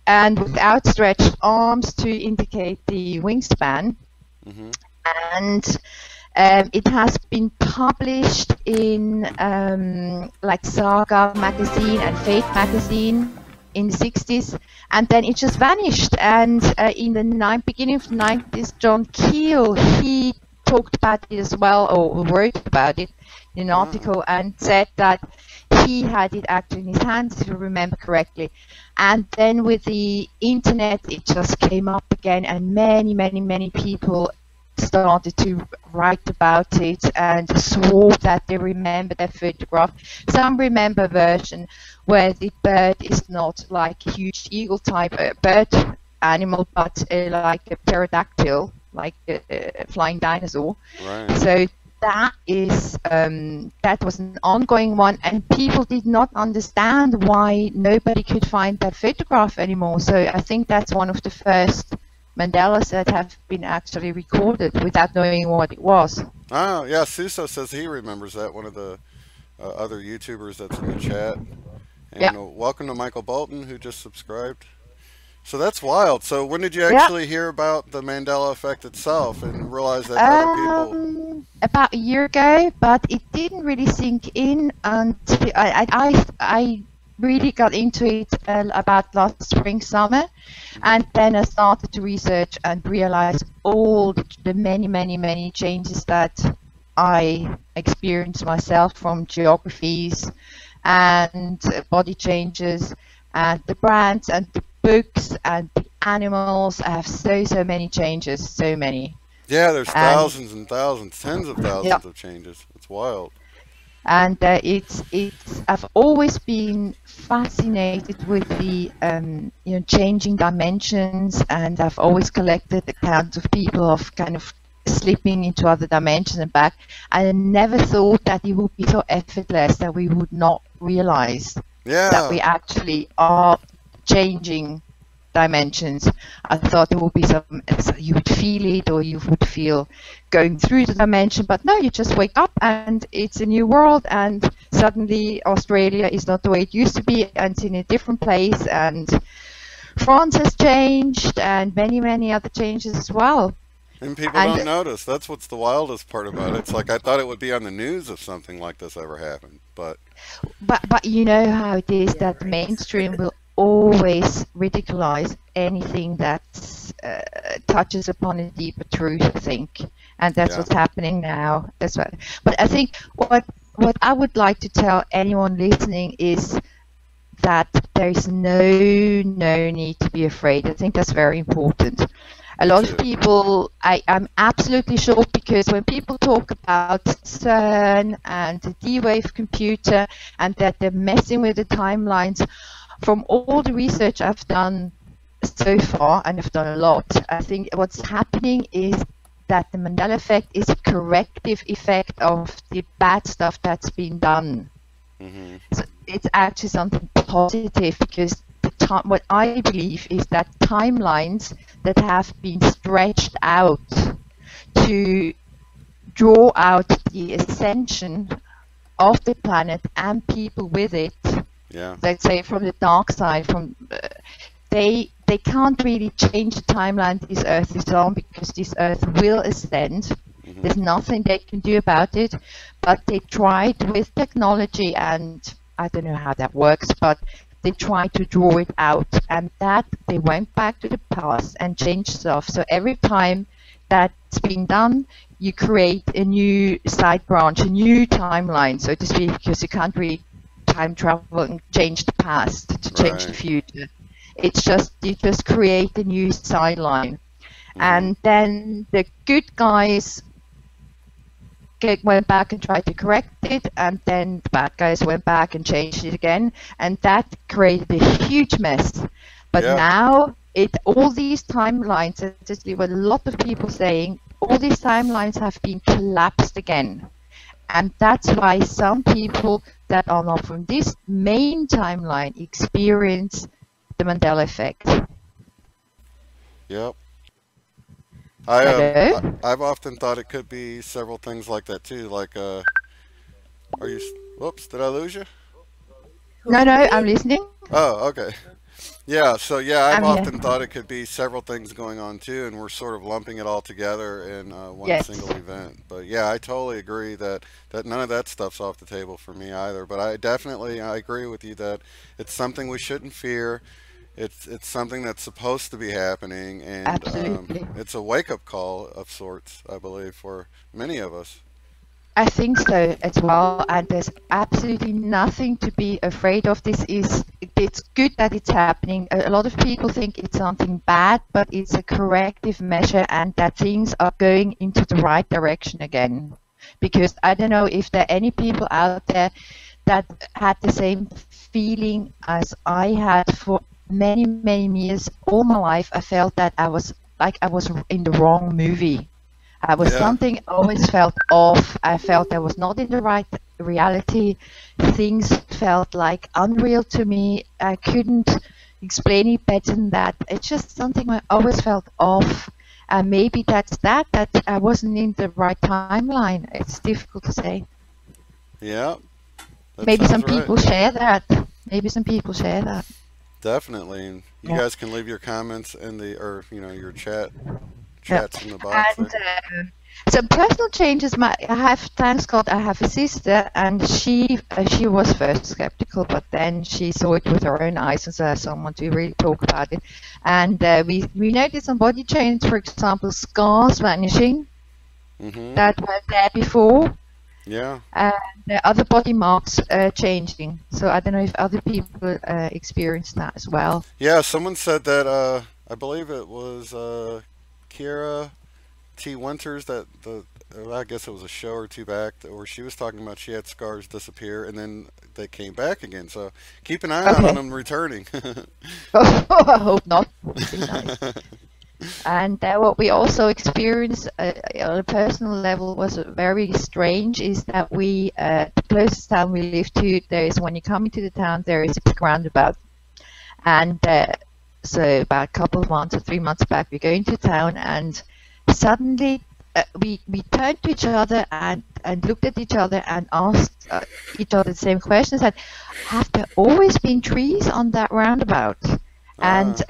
and with outstretched arms to indicate the wingspan. Hmm. And it has been published in like Saga magazine and Fate magazine in the 60s, and then it just vanished. And in the beginning of the 90s, John Keel, he talked about it as well, or wrote about it in an article, and said that he had it actually in his hands, if I remember correctly. And then with the internet, it just came up again, and many people started to write about it and swore that they remember that photograph. Some remember a version where the bird is not like a huge eagle type bird animal, but like a pterodactyl, like a flying dinosaur. Right. So that is that was an ongoing one, and people did not understand why nobody could find that photograph anymore. So I think that's one of the first Mandelas that have been actually recorded without knowing what it was. Oh, yeah, Suso says he remembers that, one of the other YouTubers that's in the chat. And Yeah. welcome to Michael Bolton, who just subscribed. So that's wild. So when did you Yeah. actually hear about the Mandela effect itself and realize that other people... About a year ago, but it didn't really sink in until I really got into it about last spring, summer, and then I started to research and realize all the many changes that I experienced myself, from geographies and body changes and the brands and the books and the animals. I have so many changes, so many. Yeah, there's And- thousands and thousands, tens of thousands Yeah. of changes. It's wild. And I've always been fascinated with the changing dimensions, and I've always collected accounts of people of kind of slipping into other dimensions and back. I never thought that it would be so effortless that we would not realize that we Yeah. actually are changing dimensions. I thought there would be so you would feel it, or you would feel going through the dimension, but no, you just wake up and it's a new world, and suddenly Australia is not the way it used to be, and it's in a different place, and France has changed, and many other changes as well. And people And- don't notice. That's what's the wildest part about it. It's like I thought it would be on the news if something like this ever happened. But But you know how it is, that the mainstream will always ridiculize anything that touches upon a deeper truth, I think, and that's Yeah. what's happening now. That's what. But I think what I would like to tell anyone listening is that there is no need to be afraid. I think that's very important. A lot of people, I'm absolutely sure, because when people talk about CERN and the D-Wave computer and that they're messing with the timelines, from all the research I've done so far, and I've done a lot, I think what's happening is that the Mandela effect is a corrective effect of the bad stuff that's been done. Mm-hmm. So it's actually something positive, because what I believe is that timelines that have been stretched out to draw out the ascension of the planet and people with it, let's say from the dark side, they can't really change the timeline this Earth is on, because this Earth will ascend. Mm-hmm. There's nothing they can do about it, but they tried with technology, and I don't know how that works, but they tried to draw it out, and that they went back to the past and changed stuff. So every time that's been done, you create a new side branch, a new timeline, so to speak, because you can't really time travel and change the past to change the future. It's just, you just create a new sideline. Mm-hmm. And then the good guys went back and tried to correct it, and then the bad guys went back and changed it again, and that created a huge mess. But now all these timelines, that's what a lot of people saying, all these timelines have been collapsed again, and that's why some people that are not from this main timeline experience the Mandela effect. Yep. I've often thought it could be several things like that too. Like, are you? Whoops! Did I lose you? No, I'm listening. Oh, okay. Yeah. So I've often thought it could be several things going on too, and we're sort of lumping it all together in one single event. But yeah, I totally agree that none of that stuff's off the table for me either. But I agree with you that it's something we shouldn't fear. It's something that's supposed to be happening, and it's a wake-up call of sorts, I believe, for many of us. I think so as well, and there's absolutely nothing to be afraid of. It's good that it's happening. A lot of people think it's something bad, but it's a corrective measure, and that things are going into the right direction again. Because I don't know if there are any people out there that had the same feeling as I had for many years. All my life I felt that I was in the wrong movie. Something always felt off. I felt I was not in the right reality. Things felt like unreal to me. I couldn't explain it better than that. It's just something I always felt off, and maybe that's that I wasn't in the right timeline. It's difficult to say. Yeah. Maybe some people share that. Definitely. And you guys can leave your comments in your chats in the box. And some personal changes. Thanks God, I have a sister, and she was first skeptical, but then she saw it with her own eyes and saw someone to really talk about it. And we noticed some body changes, for example, scars vanishing that were there before. Yeah. And other body marks changing. So I don't know if other people experienced that as well. Yeah, someone said that, I believe it was Kira T. Winters, I guess it was a show or two back, where she was talking about she had scars disappear and then they came back again. So keep an eye out on them returning. I hope not. Would be nice. And what we also experienced on a personal level was very strange, is that the closest town we live to, when you come into the town, there is a big roundabout. And so about a couple of months or 3 months back, we go into town, and suddenly we turned to each other and looked at each other and asked each other the same question, said, have there always been trees on that roundabout? And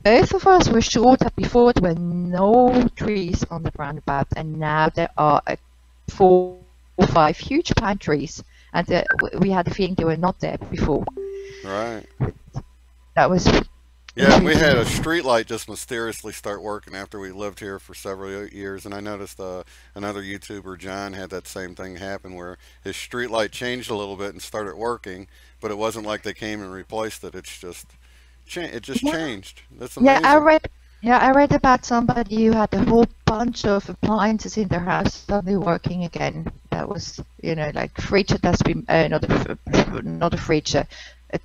both of us were sure that before there were no trees on the roundabout, and now there are 4 or 5 huge pine trees, and we had the feeling they were not there before. Right. That was... Yeah, we had a street light just mysteriously start working after we lived here for several years, and I noticed another YouTuber, John, had that same thing happen where his street light changed a little bit and started working, but it wasn't like they came and replaced it. It's just it just Yeah. changed. That's Yeah, amazing. I read about somebody who had a whole bunch of appliances in their house suddenly working again. That was, like fridge that has been not a fridge, a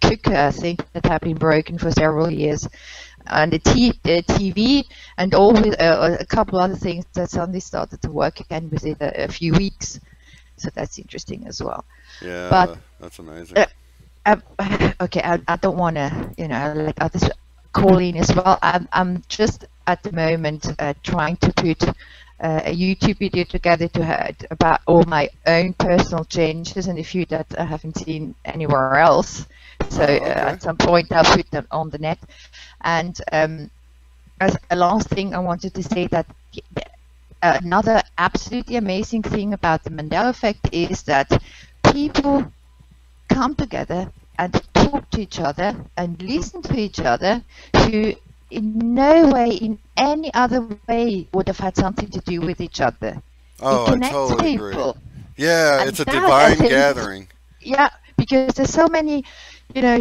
cooker, I think, that had been broken for several years, and the TV, and all with a couple other things that suddenly started to work again within a few weeks. So that's interesting as well. Yeah, But that's amazing. okay, I don't want to, let others call in as well. I'm just at the moment trying to put a YouTube video together about all my own personal changes and a few that I haven't seen anywhere else. So Okay. at some point I'll put them on the net. And as a last thing, I wanted to say that another absolutely amazing thing about the Mande1a Effect is that people come together and talk to each other and listen to each other who in no way, in any other way, would have had something to do with each other. Oh, It I connects totally agree. people. Yeah, And it's a that, I divine think, gathering. Yeah, because there's so many,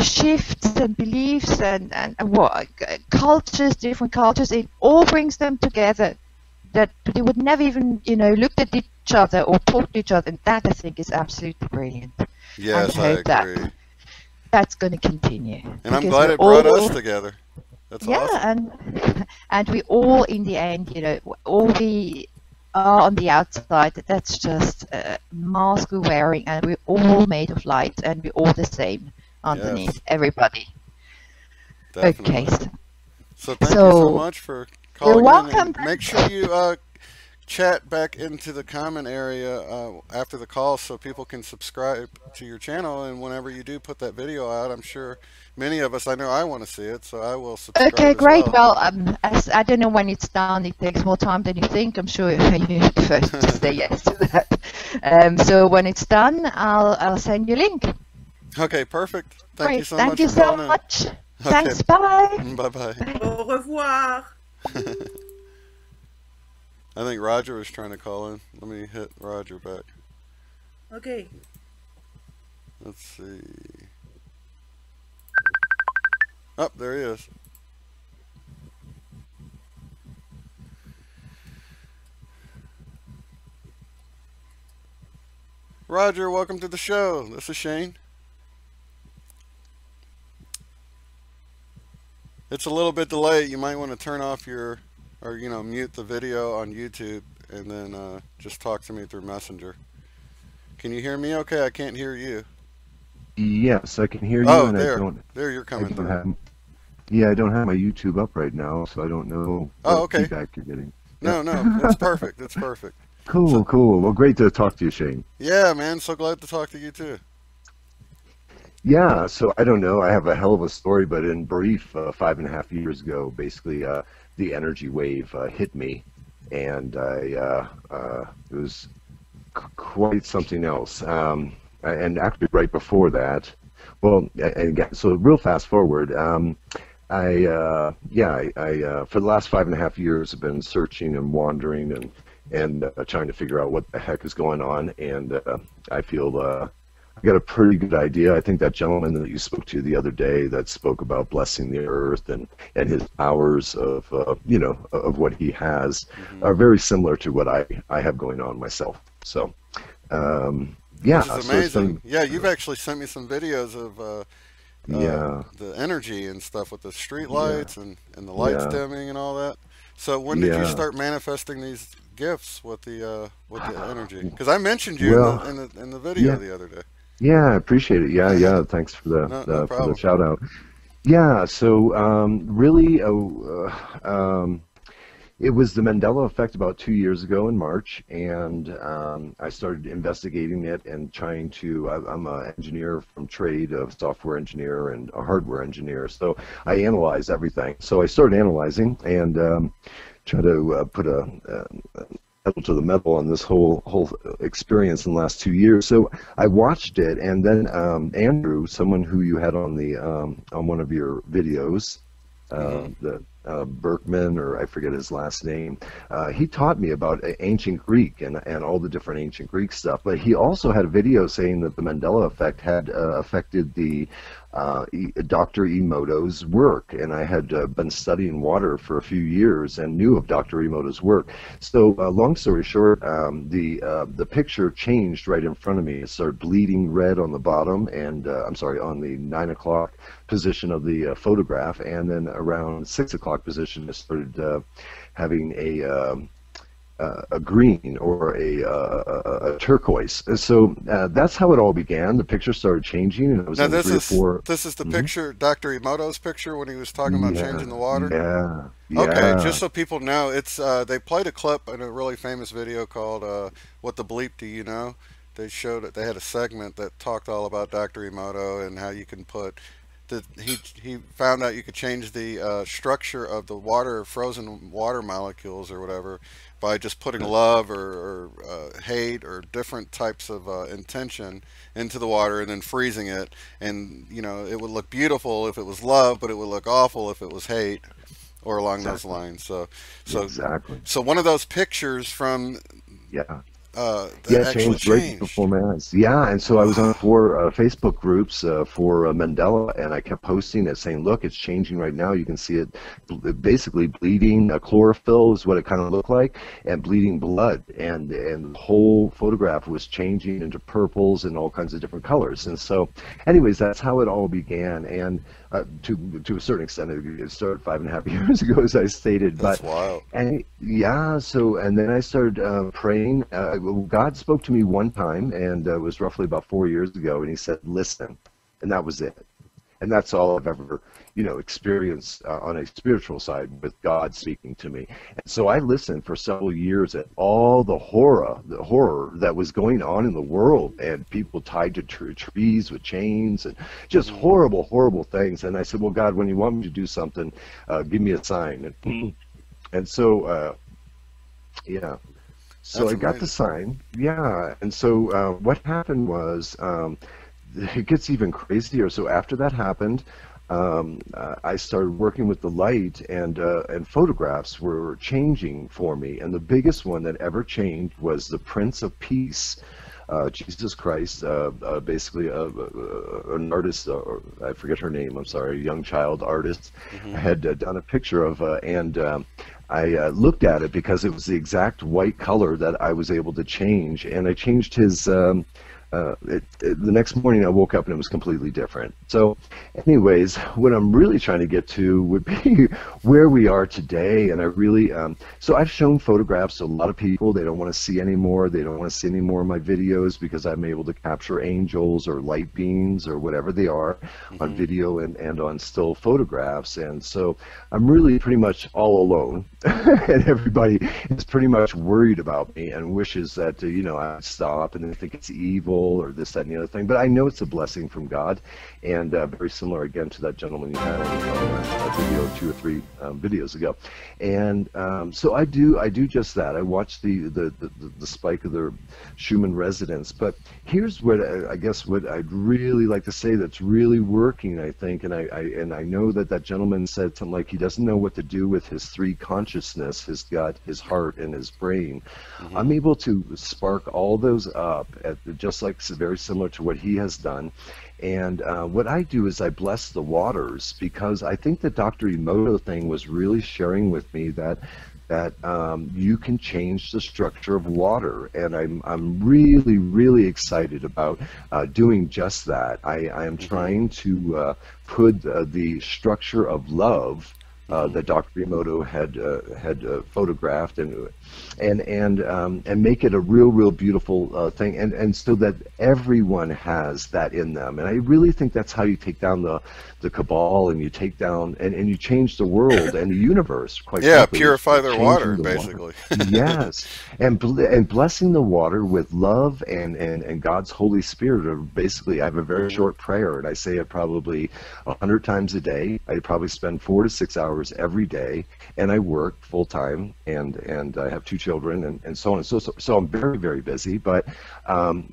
shifts and beliefs and what cultures, different cultures. It all brings them together. That they would never even, look at each other or talk to each other. And that, I think, is absolutely brilliant. Yes, I I hope that agree. that's going to continue. And I'm because glad we're it brought all- us together. That's Yeah, awesome. and we all, in the end, all we are on the outside. That's just a mask we're wearing, and we're all made of light, and we're all the same underneath. Yes. Everybody. Definitely. Okay. So thank you so So, much for calling in. welcome. And make sure you chat back into the comment area after the call so people can subscribe to your channel. And whenever you do put that video out, I'm sure many of us, I know I want to see it, so I will subscribe Okay, as great. well. Well, as I don't know when it's done. It takes more time than you think. I'm sure you first just say yes to that. So when it's done, I'll send you a link. Okay, perfect. Thank Great. you so Thank much you for so calling in. much. Okay. Thanks. Bye. Bye-bye. Au revoir. I think Roger was trying to call in. Let me hit Roger back. Okay. Let's see. Oh, there he is. Roger, welcome to the show. This is Shane. It's a little bit delayed. You might want to turn off your, or mute the video on YouTube, and then just talk to me through Messenger. Can you hear me okay? I can't hear you. Yes, I can hear you, Oh, and there. I don't. There you're I coming don't through. have. Yeah, I don't have my YouTube up right now, so I don't know Oh, what okay. feedback you're getting. No, it's perfect. It's perfect. Cool, So- cool. Well, great to talk to you, Shane. Yeah, man. So glad to talk to you too. Yeah, so I don't know. I have a hell of a story, but in brief, 5.5 years ago, basically, the energy wave hit me, and it was quite something else. And actually, right before that, well, so real fast forward. I for the last 5.5 years have been searching and wandering and trying to figure out what the heck is going on, and I feel I got a pretty good idea. I think that gentleman that you spoke to the other day that spoke about blessing the earth and his powers of of what he has are very similar to what I have going on myself. So yeah, Which is so it's amazing. been- Yeah, you've actually sent me some videos of the energy and stuff with the street lights and the lights Yeah. dimming and all that. So when did you Yeah. start manifesting these gifts with the energy? Because I mentioned you Well, in the video yeah. the other day. Yeah, I appreciate it. Yeah. Thanks for the, No for problem. the shout out. Yeah. So really, it was the Mande1a Effect about 2 years ago in March, and I started investigating it and trying to. I'm an engineer from trade, a software engineer and a hardware engineer. So I analyze everything. So I started analyzing and try to put a pedal to the metal on this whole experience in the last 2 years. So I watched it, and then Andrew, someone who you had on the on one of your videos, Berkman, or I forget his last name. He taught me about ancient Greek and all the different ancient Greek stuff. But he also had a video saying that the Mandela effect had affected the Dr. Emoto's work, and I had been studying water for a few years and knew of Dr. Emoto's work. So long story short, the picture changed right in front of me. It started bleeding red on the bottom, and I'm sorry, on the 9 o'clock position of the photograph, and then around 6 o'clock position it started having a green or a turquoise. So that's how it all began. The picture started changing, and it was Now in this 3 or is 4. this is the picture, Dr. Emoto's picture when he was talking about changing the water. Yeah. Okay, just so people know, it's they played a clip in a really famous video called "What the Bleep Do You Know?" They showed it. They had a segment that talked all about Dr. Emoto and how you can put he found out you could change the structure of the water, frozen water molecules or whatever, by just putting love or hate or different types of intention into the water and then freezing it. And you know, it would look beautiful if it was love, but it would look awful if it was hate, or along those lines. So Exactly. so one of those pictures from Yeah. that actually changed right changed. before my eyes. Yeah, and so I was on 4 Facebook groups for Mandela, and I kept posting it, saying, "Look, it's changing right now. You can see it basically bleeding. Chlorophyll is what it kind of looked like, and bleeding blood, and the whole photograph was changing into purples and all kinds of different colors." And so, anyways, that's how it all began. And to a certain extent, it started 5.5 years ago, as I stated. That's but wild. And yeah, so and then I started praying. God spoke to me one time, and it was roughly about 4 years ago, and He said, "Listen," and that was it. And that's all I've ever, experienced on a spiritual side with God speaking to me. And so I listened for several years at all the horror that was going on in the world, and people tied to trees with chains, and just horrible, horrible things. And I said, "Well, God, when you want me to do something, give me a sign." And so, yeah. So That's I got the sign, yeah. And so what happened was, it gets even crazier. So after that happened, I started working with the light, and photographs were changing for me. And the biggest one that ever changed was the Prince of Peace, Jesus Christ, basically an artist, I forget her name, I'm sorry, a young child artist, had done a picture of, and I looked at it because it was the exact white color that I was able to change, and I changed his, the next morning I woke up and it was completely different. So anyways, what I'm really trying to get to would be where we are today. And I really, so I've shown photographs to a lot of people. They don't want to see anymore. They don't want to see any more of my videos because I'm able to capture angels or light beings or whatever they are on video and on still photographs. And so I'm really pretty much all alone and everybody is pretty much worried about me and wishes that, I would stop, and they think it's evil or this, that, and the other thing. But I know it's a blessing from God, and very similar again to that gentleman you had on a video 2 or 3 videos ago. And so I do just that. I watch the spike of the Schumann resonance. But here's what I guess what I'd really like to say that's really working, I think, and I know that gentleman said something like he doesn't know what to do with his 3 consciousness, his gut, his heart, and his brain. I'm able to spark all those up just like very similar to what he has done. And what I do is I bless the waters, because I think the Dr. Emoto thing was really sharing with me that you can change the structure of water, and I'm really, really excited about doing just that. I am trying to put the structure of love that Dr. Emoto had photographed and make it a real beautiful thing, and so that everyone has that in them. And I really think that's how you take down the cabal, and you take down and you change the world and the universe. Quite frankly, purify their water, the basically. Yes, and blessing the water with love and God's Holy Spirit. Or basically, I have a very short prayer, and I say it probably 100 times a day. I probably spend 4 to 6 hours hours every day, and I work full time, and I have 2 children, and so on and so I'm very, very busy. But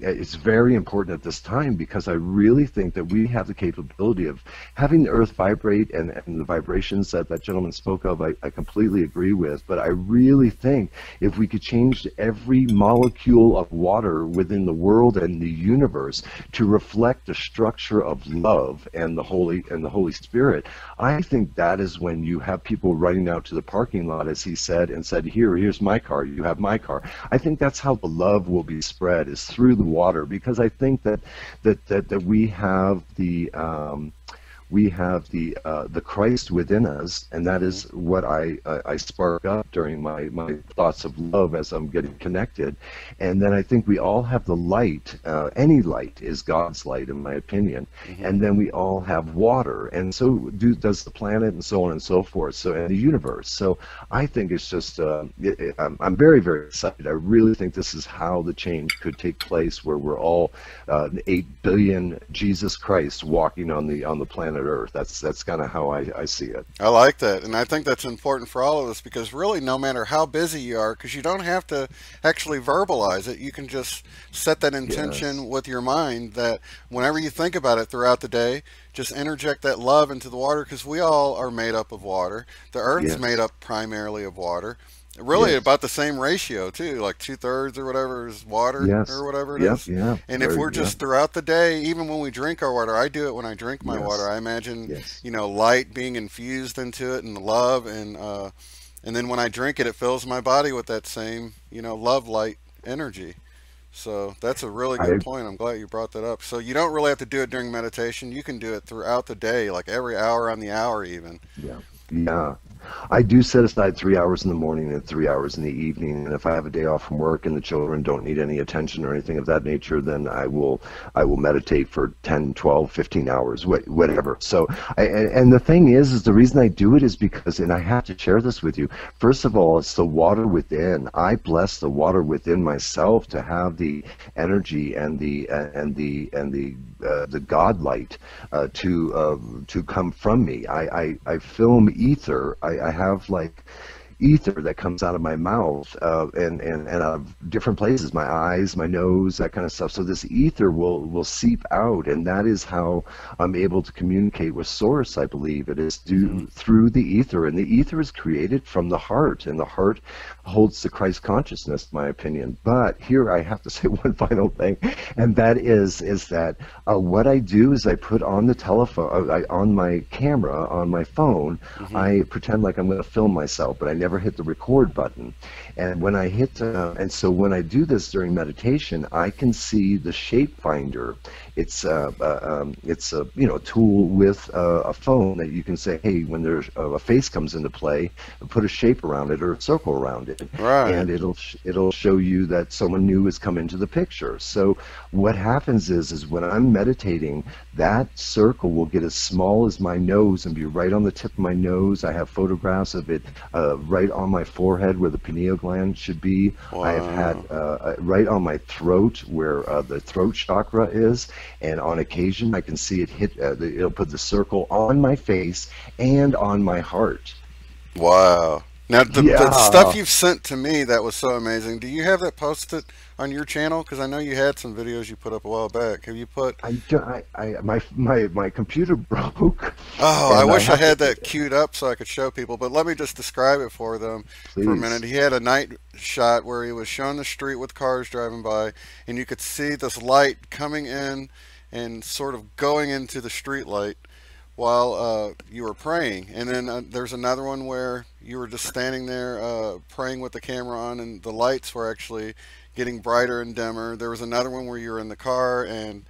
it's very important at this time, because I really think that we have the capability of having the earth vibrate, and the vibrations that that gentleman spoke of, I completely agree with. But I really think if we could change every molecule of water within the world and the universe to reflect the structure of love and the Holy Spirit, I think that is when you have people running out to the parking lot, as he said, and said, here's my car, you have my car. I think that's how the love will be spread, is through the water, because I think that we have the Christ within us, and that is what I spark up during my thoughts of love as I'm getting connected. And then I think we all have the light. Any light is God's light, in my opinion. And then we all have water, and so does the planet, and so on and so forth. So, and the universe. So I think it's just I'm very, very excited. I really think this is how the change could take place, where we're all 8 billion Jesus Christ walking on the planet Earth. That's kind of how I see it. I like that, and I think that's important for all of us, because really, no matter how busy you are, because you don't have to actually verbalize it, you can just set that intention with your mind, that whenever you think about it throughout the day, just interject that love into the water, because we all are made up of water. The Earth's made up primarily of water. Really about the same ratio too, like 2/3 or whatever is water or whatever it is. And if we're just throughout the day, even when we drink our water, I do it when I drink my water. I imagine you know, light being infused into it, and love, and then when I drink it, it fills my body with that same, you know, love light energy. So that's a really good point. I'm glad you brought that up. So you don't really have to do it during meditation. You can do it throughout the day, like every hour on the hour even. I do set aside 3 hours in the morning and 3 hours in the evening, and if I have a day off from work and the children don't need any attention or anything of that nature, then I will meditate for 10, 12, 15 hours, whatever. So, and the thing is the reason I do it is because, and I have to share this with you, first of all, it's the water within. I bless the water within myself to have the energy and the God light to come from me. I film ether. I have like ether that comes out of my mouth and out of different places, my eyes, my nose, that kind of stuff. So this ether will seep out, and that is how I'm able to communicate with Source, I believe. It is through the ether, and the ether is created from the heart, and the heart holds the Christ consciousness, in my opinion. But here I have to say one final thing, and that is that what I do is I put on the telephone, on my camera, on my phone, I pretend like I'm going to film myself, but I never hit the record button. And when I hit, and so when I do this during meditation, I can see the shape finder. It's a you know, a tool with a phone that you can say, hey, when there's a face comes into play, put a shape around it or a circle around it, and it'll show you that someone new has come into the picture. So what happens is when I'm meditating, that circle will get as small as my nose and be right on the tip of my nose. I have photographs of it right on my forehead where the pineal gland should be. I have had right on my throat where the throat chakra is, and on occasion I can see it hit, it'll put the circle on my face and on my heart. Wow. Now, the stuff you've sent to me, that was so amazing. Do you have that posted on your channel? Because I know you had some videos you put up a while back. Have you put... my computer broke. Oh, I wish I had that queued up so I could show people. But let me just describe it for them for a minute. He had a night shot where he was showing the street with cars driving by, and you could see this light coming in and sort of going into the street light while you were praying. And then there's another one where you were just standing there praying with the camera on, and the lights were actually getting brighter and dimmer. There was another one where you were in the car, and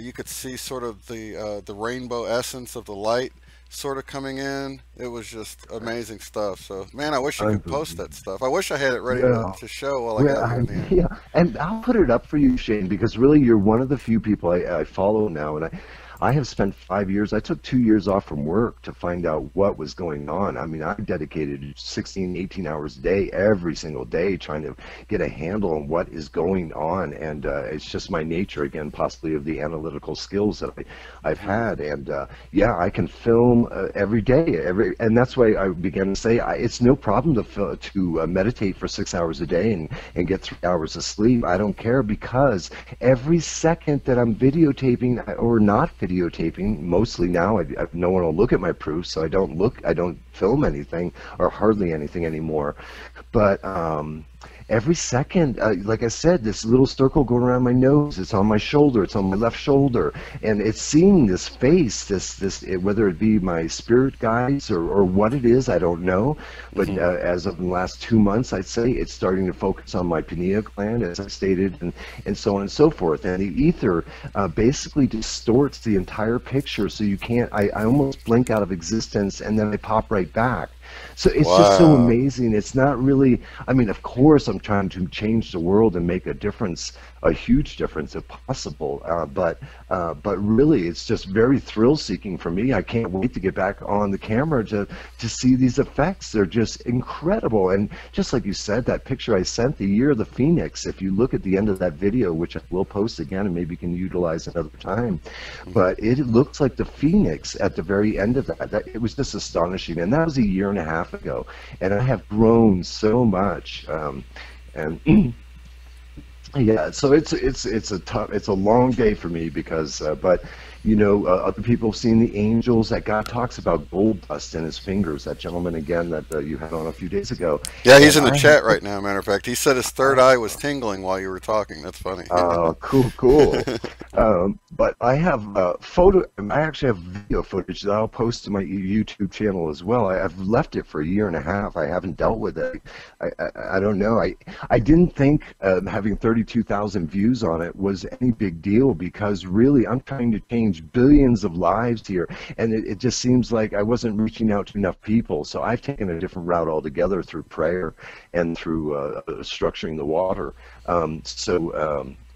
you could see sort of the rainbow essence of the light sort of coming in. It was just amazing stuff. So, man, I wish you could post that stuff. I wish I had it ready to show while I got here in the end. And I'll put it up for you, Shane, because really you're one of the few people I follow now, and I have spent 5 years, I took 2 years off from work to find out what was going on. I mean, I dedicated 16, 18 hours a day, every single day, trying to get a handle on what is going on. And it's just my nature, again, possibly of the analytical skills that I've had. And yeah, I can film every day, and that's why I began to say it's no problem to meditate for 6 hours a day and get 3 hours of sleep. I don't care, because every second that I'm videotaping or not videotaping, mostly now, no one will look at my proofs, so I don't film anything or hardly anything anymore. But every second, like I said, this little circle going around my nose, it's on my shoulder, it's on my left shoulder, and it's seeing this face, this whether it be my spirit guides or what it is, I don't know, but as of the last 2 months, I'd say it's starting to focus on my pineal gland, as I stated, and so on and so forth. And the ether basically distorts the entire picture, so you can't, I almost blink out of existence, and then I pop right back. So it's just so amazing. It's not really, I mean, of course I'm trying to change the world and make a difference, a huge difference if possible, but really it's just very thrill-seeking for me. I can't wait to get back on the camera to see these effects. They're just incredible. And just like you said, that picture I sent, the year of the Phoenix, if you look at the end of that video, which I will post again and maybe can utilize another time, but it looks like the Phoenix at the very end of that. It was just astonishing. And that was a year and a half ago, and I have grown so much, and yeah, so it's a long day for me, because but you know, other people have seen the angels. That God talks about gold dust in his fingers, that gentleman again that you had on a few days ago. Yeah, he's in the chat right now, matter of fact. He said his third eye was tingling while you were talking. That's funny. Oh, cool. But I have I actually have video footage that I'll post to my YouTube channel as well. I've left it for a year and a half. I haven't dealt with it. I don't know. I didn't think having 32,000 views on it was any big deal, because really I'm trying to change billions of lives here, and it just seems like I wasn't reaching out to enough people. So I've taken a different route altogether through prayer and through structuring the water.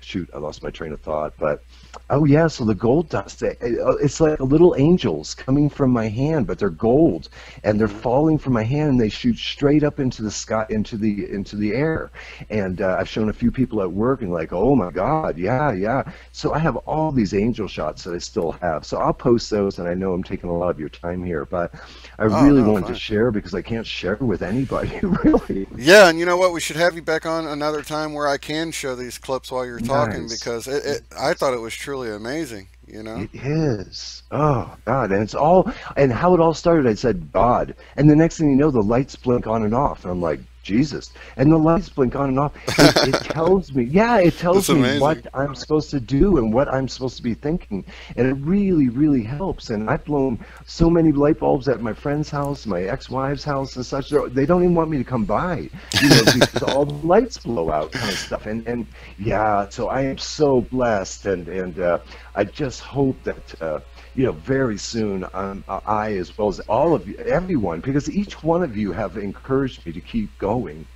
Shoot, I lost my train of thought, but oh yeah, so the gold dust, it's like little angels coming from my hand, but they're gold, and they're falling from my hand, and they shoot straight up into the sky, into the air. And I've shown a few people at work, and like, oh my God, yeah. So I have all these angel shots that I still have. So I'll post those, and I know I'm taking a lot of your time here, but I really wanted to share, because I can't share with anybody, really. Yeah, and you know what? We should have you back on another time where I can show these clips while you're talking, because I thought it was truly amazing, you know? It is. Oh, God. And it's all, and how it all started, I said, God. And the next thing you know, the lights blink on and off. And I'm like, Jesus. And the lights blink on and off. It tells me, it tells me what I'm supposed to do and what I'm supposed to be thinking. And it really, really helps. And I've blown so many light bulbs at my friend's house, my ex-wife's house and such. They don't even want me to come by, you know, because all the lights blow out kind of stuff. And yeah, so I am so blessed. And I just hope that, you know, very soon, I, as well as all of you, everyone, because each one of you have encouraged me to keep going.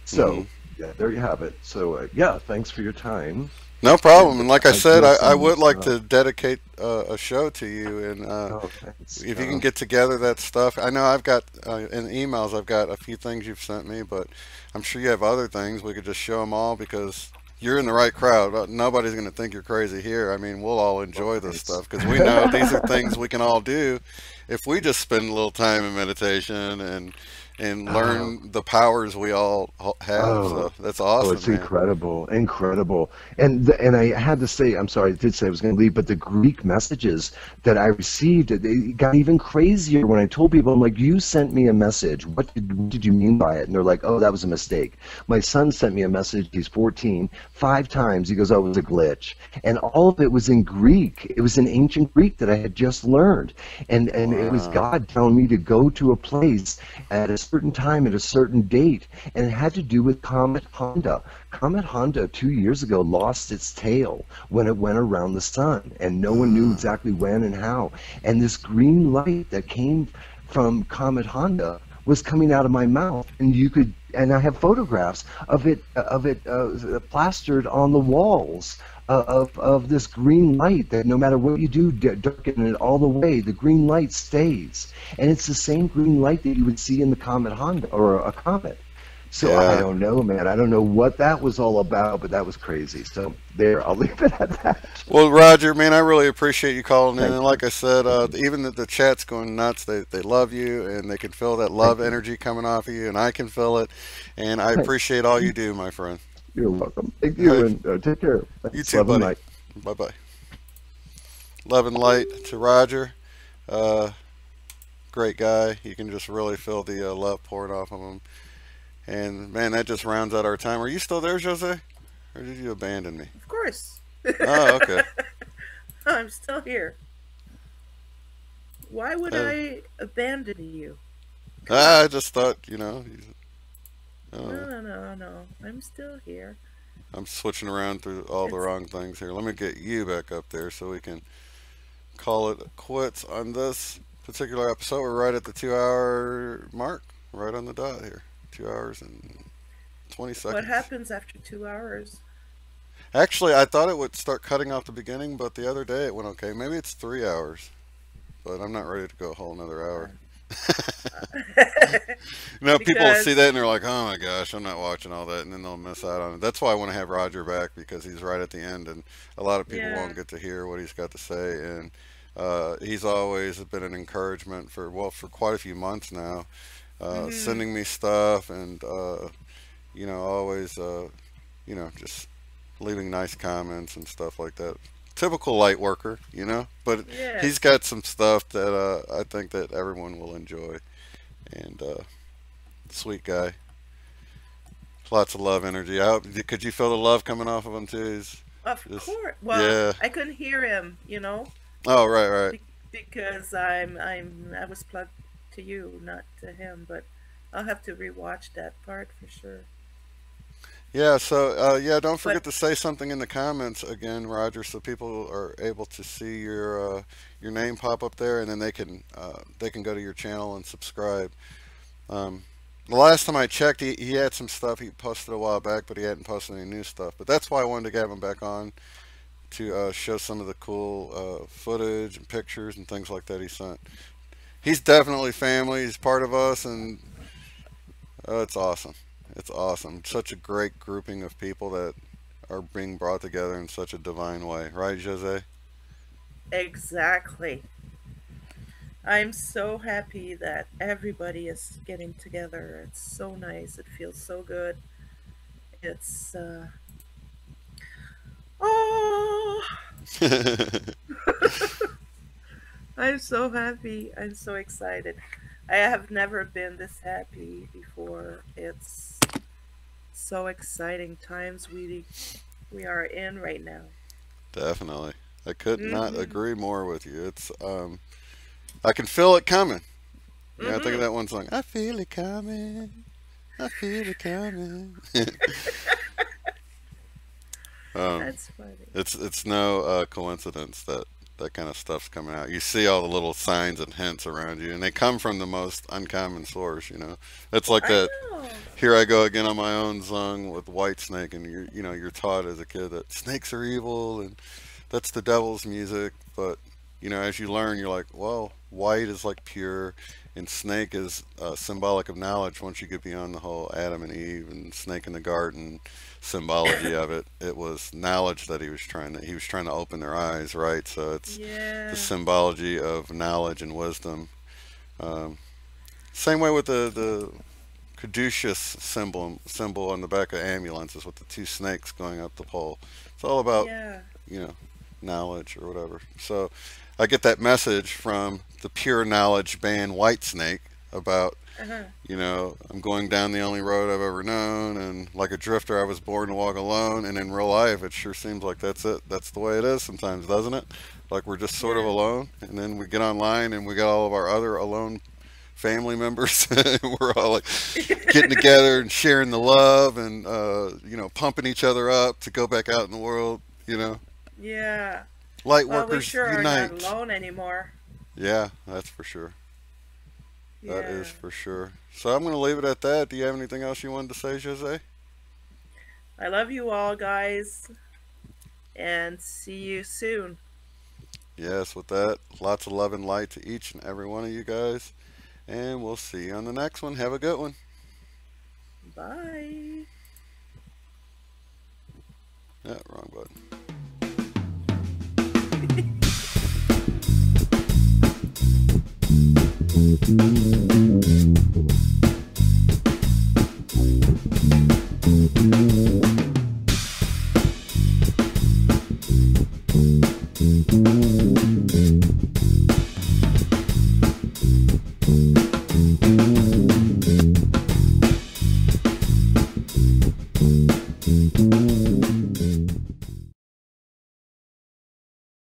So, yeah, there you have it. So, yeah, thanks for your time. No problem. And like I said, I would like to dedicate a show to you. And if you can get together that stuff. I know I've got, in emails, I've got a few things you've sent me, but I'm sure you have other things. We could just show them all, because you're in the right crowd. Nobody's going to think you're crazy here. I mean, we'll all enjoy this stuff, because we know these are things we can all do if we just spend a little time in meditation and learn the powers we all have. So that's awesome. Oh, it's incredible. And I had to say, I'm sorry, I did say I was going to leave, but the Greek messages that I received, they got even crazier when I told people, I'm like, you sent me a message. What did you mean by it? And they're like, oh, that was a mistake. My son sent me a message. He's 14. 5 times. He goes, oh, it was a glitch. And all of it was in Greek. It was in ancient Greek that I had just learned. And it was God telling me to go to a place at a certain time at a certain date, and it had to do with Comet Honda. Comet Honda 2 years ago lost its tail when it went around the sun, and no one knew exactly when and how. And this green light that came from Comet Honda was coming out of my mouth, and I have photographs of it plastered on the walls of this green light that no matter what you do, darken it all the way, the green light stays. And it's the same green light that you would see in the comet Honda or a comet. So I Yeah. don't know, man. I don't know what that was all about, but that was crazy. So there, I'll leave it at that. Well, Roger, man, I really appreciate you calling in. Thank And you. like I said, even the chat's going nuts. They love you, and they can feel that Thank love you. energy coming off of you, and I can feel it. And I Thanks. appreciate all you do, my friend. You're welcome. Thank All you, right. and take care. You Thanks. too, Love and buddy. light. Bye bye. Love and light to Roger. Uh, Great guy. You can just really feel the love pouring off of him. And man, that just rounds out our time. Are you still there, Jose? Or did you abandon me? Of course. Oh, okay. I'm still here. Why would Uh, I abandon you? Come I on. just thought, I don't know. No. I'm still here. I'm switching around through all the It's wrong things here. Let me get you back up there so we can call it quits on this particular episode. We're right at the 2 hour mark, right on the dot here. 2 hours and 20 what seconds. happens after 2 hours. Actually, I thought it would start cutting off the beginning, but the other day it went okay. Maybe it's 3 hours, but I'm not ready to go a whole another hour. People see Because that and they're like, "Oh my gosh, I'm not watching all that," and then they'll miss out on it. That's why I want to have Roger back because he's right at the end, and a lot of people yeah. won't get to hear what he's got to say. And he's always been an encouragement for quite a few months now, Mhm. sending me stuff and always just leaving nice comments and stuff like that. Typical light worker, but he's Yes. got some stuff that I think that everyone will enjoy. And sweet guy, lots of love energy. Could you feel the love coming off of him too? He's Of just course. Well, yeah. I couldn't hear him, Oh right. because I was plugged to you, not to him. But I'll have to rewatch that part for sure. Yeah. So yeah, don't But forget to say something in the comments again, Roger, so people are able to see your name pop up there, and then they can go to your channel and subscribe. Um, the last time I checked, he had some stuff he posted a while back, but he hadn't posted any new stuff. But that's why I wanted to have him back on to show some of the cool footage and pictures and things like that he sent. He's definitely family. He's part of us, and it's awesome. It's awesome. Such a great grouping of people that are being brought together in such a divine way, right, Jose? exactly. I'm so happy that everybody is getting together. It's so nice. It feels so good. It's oh, I'm so happy. I'm so excited. I have never been this happy before. It's so exciting times we are in right now. Definitely. I could not Mhm. agree more with you. It's I can feel it coming. I think of Mhm. that one song. I feel it coming. I feel it coming. um, That's funny. it's no coincidence that that kind of stuff's coming out. You see all the little signs and hints around you, and they come from the most uncommon source. It's like I that. know. Here I go again on my own song with White Snake, and you're taught as a kid that snakes are evil and that's the devil's music. But as you learn, you're like, well, white is like pure, and snake is symbolic of knowledge. Once you get beyond the whole Adam and Eve and snake in the garden symbology of it, it was knowledge that he was trying to open their eyes, right? So it's the Yeah. symbology of knowledge and wisdom. Um, Same way with the caduceus symbol on the back of ambulances with the two snakes going up the pole. It's all about Yeah. you know knowledge or whatever. So I get that message from the pure knowledge band Whitesnake about Uh-huh. I'm going down the only road I've ever known, and like a drifter I was born to walk alone. And in real life it sure seems like that's it. That's the way it is sometimes, doesn't it? Like we're just sort of Yeah. alone, and then we get online and we got all of our other alone family members. We're all like getting together and sharing the love and pumping each other up to go back out in the world. Yeah. Light Well, we workers sure are not unite. alone anymore. Yeah, that's for sure. That is Yeah. for sure. So I'm going to leave it at that. Do you have anything else you wanted to say, Jose? I love you all, guys. and see you soon. Yes, with that, lots of love and light to each and every one of you guys. And we'll see you on the next one. Have a good one. Bye. Yeah, wrong button.